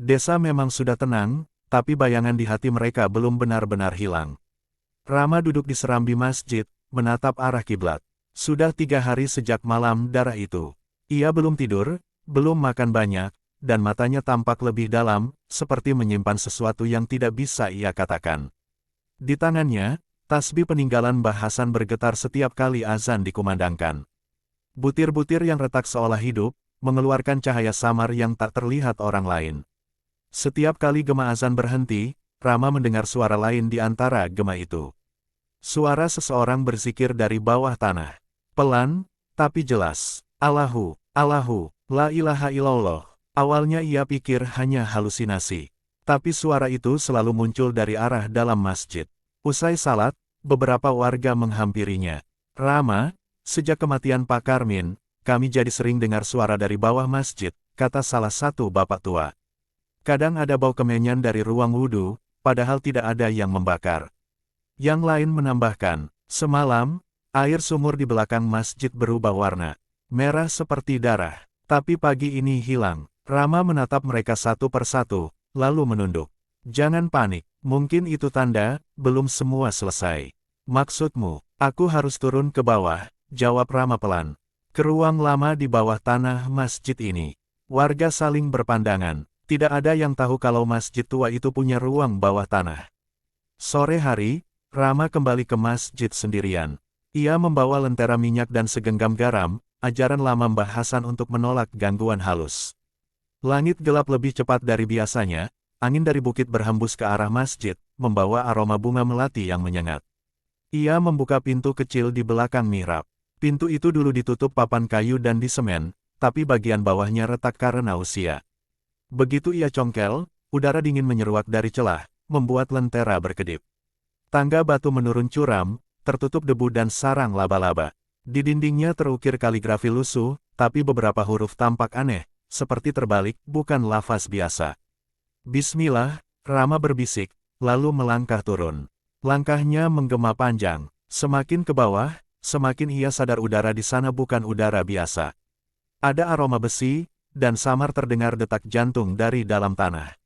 Desa memang sudah tenang, tapi bayangan di hati mereka belum benar-benar hilang. Rama duduk di serambi masjid, menatap arah kiblat. Sudah 3 hari sejak malam darah itu. Ia belum tidur, belum makan banyak, dan matanya tampak lebih dalam, seperti menyimpan sesuatu yang tidak bisa ia katakan. Di tangannya, tasbih peninggalan Mbah Hasan bergetar setiap kali azan dikumandangkan. Butir-butir yang retak seolah hidup, mengeluarkan cahaya samar yang tak terlihat orang lain. Setiap kali gema azan berhenti, Rama mendengar suara lain di antara gema itu. Suara seseorang berzikir dari bawah tanah. Pelan, tapi jelas. "Allahu, Allahu, la ilaha illallah." Awalnya ia pikir hanya halusinasi. Tapi suara itu selalu muncul dari arah dalam masjid. Usai salat, beberapa warga menghampirinya. "Rama, sejak kematian Pak Karmin, kami jadi sering dengar suara dari bawah masjid," kata salah satu bapak tua. "Kadang ada bau kemenyan dari ruang wudhu, padahal tidak ada yang membakar." Yang lain menambahkan, "Semalam, air sumur di belakang masjid berubah warna, merah seperti darah. Tapi pagi ini hilang." Rama menatap mereka satu persatu, lalu menunduk. "Jangan panik, mungkin itu tanda, belum semua selesai." "Maksudmu?" "Aku harus turun ke bawah," jawab Rama pelan. "Ke ruang lama di bawah tanah masjid ini." Warga saling berpandangan. Tidak ada yang tahu kalau masjid tua itu punya ruang bawah tanah. Sore hari, Rama kembali ke masjid sendirian. Ia membawa lentera minyak dan segenggam garam, ajaran lama Mbah Hasan untuk menolak gangguan halus. Langit gelap lebih cepat dari biasanya, angin dari bukit berhembus ke arah masjid, membawa aroma bunga melati yang menyengat. Ia membuka pintu kecil di belakang mihrab. Pintu itu dulu ditutup papan kayu dan disemen, tapi bagian bawahnya retak karena usia. Begitu ia congkel, udara dingin menyeruak dari celah, membuat lentera berkedip. Tangga batu menurun curam, tertutup debu dan sarang laba-laba. Di dindingnya terukir kaligrafi lusuh, tapi beberapa huruf tampak aneh, seperti terbalik, bukan lafaz biasa. "Bismillah," Rama berbisik, lalu melangkah turun. Langkahnya menggema panjang. Semakin ke bawah, semakin ia sadar udara di sana bukan udara biasa. Ada aroma besi, dan samar terdengar detak jantung dari dalam tanah.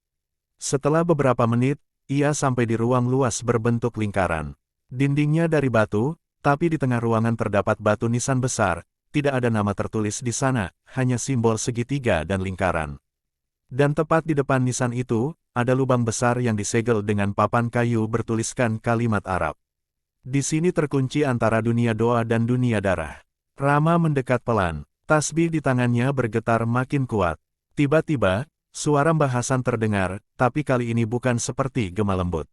Setelah beberapa menit, ia sampai di ruang luas berbentuk lingkaran. Dindingnya dari batu, Tapi di tengah ruangan terdapat batu nisan besar, tidak ada nama tertulis di sana, hanya simbol segitiga dan lingkaran. Dan tepat di depan nisan itu, ada lubang besar yang disegel dengan papan kayu bertuliskan kalimat Arab. Di sini terkunci antara dunia doa dan dunia darah. Rama mendekat pelan, tasbih di tangannya bergetar makin kuat. Tiba-tiba, suara Mbah Hasan terdengar, tapi kali ini bukan seperti gema lembut.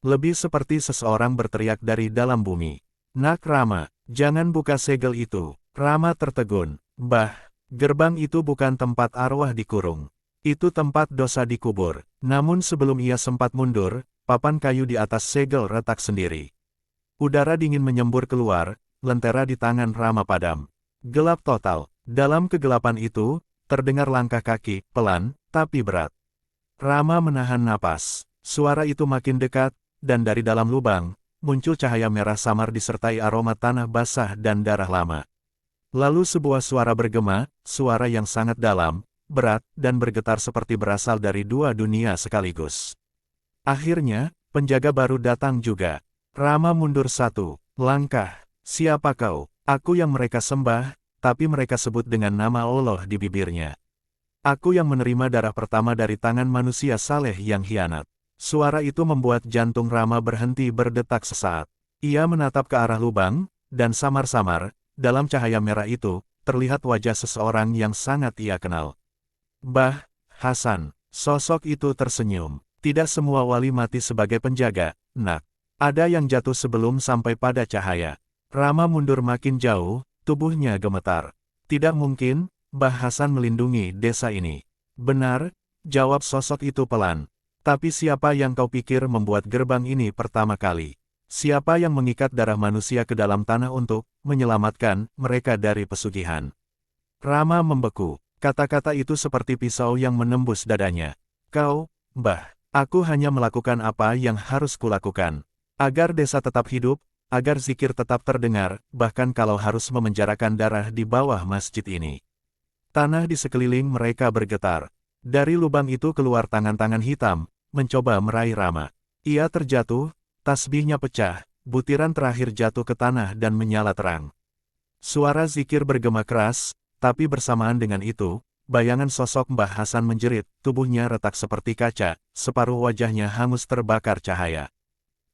Lebih seperti seseorang berteriak dari dalam bumi. Nak Rama, jangan buka segel itu. Rama tertegun. Mbah, gerbang itu bukan tempat arwah dikurung. Itu tempat dosa dikubur. Namun sebelum ia sempat mundur, papan kayu di atas segel retak sendiri. Udara dingin menyembur keluar, lentera di tangan Rama padam. Gelap total. Dalam kegelapan itu, terdengar langkah kaki, pelan, tapi berat. Rama menahan napas. Suara itu makin dekat, dan dari dalam lubang, muncul cahaya merah samar disertai aroma tanah basah dan darah lama. Lalu sebuah suara bergema, suara yang sangat dalam, berat, dan bergetar seperti berasal dari dua dunia sekaligus. Akhirnya, penjaga baru datang juga. Rama mundur satu langkah. Siapa kau? Aku yang mereka sembah, tapi mereka sebut dengan nama Allah di bibirnya. Aku yang menerima darah pertama dari tangan manusia saleh yang hianat. Suara itu membuat jantung Rama berhenti berdetak sesaat. Ia menatap ke arah lubang, dan samar-samar, dalam cahaya merah itu, terlihat wajah seseorang yang sangat ia kenal. Mbah Hasan. Sosok itu tersenyum. Tidak semua wali mati sebagai penjaga, nak. Ada yang jatuh sebelum sampai pada cahaya. Rama mundur makin jauh, tubuhnya gemetar. Tidak mungkin, Mbah Hasan melindungi desa ini. Benar, jawab sosok itu pelan. Tapi siapa yang kau pikir membuat gerbang ini pertama kali? Siapa yang mengikat darah manusia ke dalam tanah untuk menyelamatkan mereka dari pesugihan? Rama membeku. Kata-kata itu seperti pisau yang menembus dadanya. Kau, Mbah, aku hanya melakukan apa yang harus kulakukan. Agar desa tetap hidup, agar zikir tetap terdengar, bahkan kalau harus memenjarakan darah di bawah masjid ini. Tanah di sekeliling mereka bergetar. Dari lubang itu keluar tangan-tangan hitam, mencoba meraih Rama. Ia terjatuh, tasbihnya pecah, butiran terakhir jatuh ke tanah dan menyala terang. Suara zikir bergema keras, tapi bersamaan dengan itu, bayangan sosok Mbah Hasan menjerit, tubuhnya retak seperti kaca, separuh wajahnya hangus terbakar cahaya.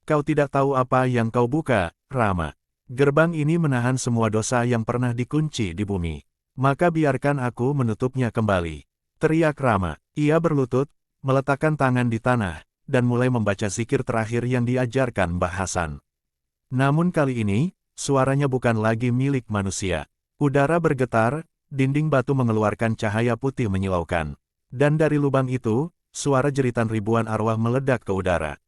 Kau tidak tahu apa yang kau buka, Rama. Gerbang ini menahan semua dosa yang pernah dikunci di bumi. Maka biarkan aku menutupnya kembali. Teriak Rama. Ia berlutut, meletakkan tangan di tanah, dan mulai membaca zikir terakhir yang diajarkan Mbah Hasan. Namun kali ini, suaranya bukan lagi milik manusia. Udara bergetar, dinding batu mengeluarkan cahaya putih menyilaukan. Dan dari lubang itu, suara jeritan ribuan arwah meledak ke udara.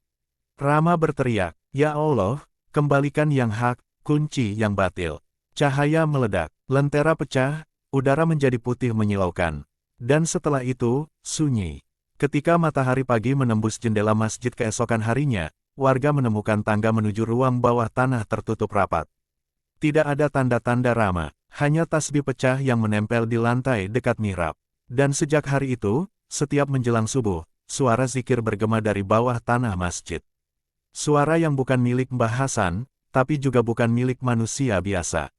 Rama berteriak, "Ya Allah, kembalikan yang hak, kunci yang batil." Cahaya meledak, lentera pecah, udara menjadi putih menyilaukan. Dan setelah itu, sunyi. Ketika matahari pagi menembus jendela masjid keesokan harinya, warga menemukan tangga menuju ruang bawah tanah tertutup rapat. Tidak ada tanda-tanda Rama, hanya tasbih pecah yang menempel di lantai dekat mihrab. Dan sejak hari itu, setiap menjelang subuh, suara zikir bergema dari bawah tanah masjid. Suara yang bukan milik Mbah Hasan, tapi juga bukan milik manusia biasa.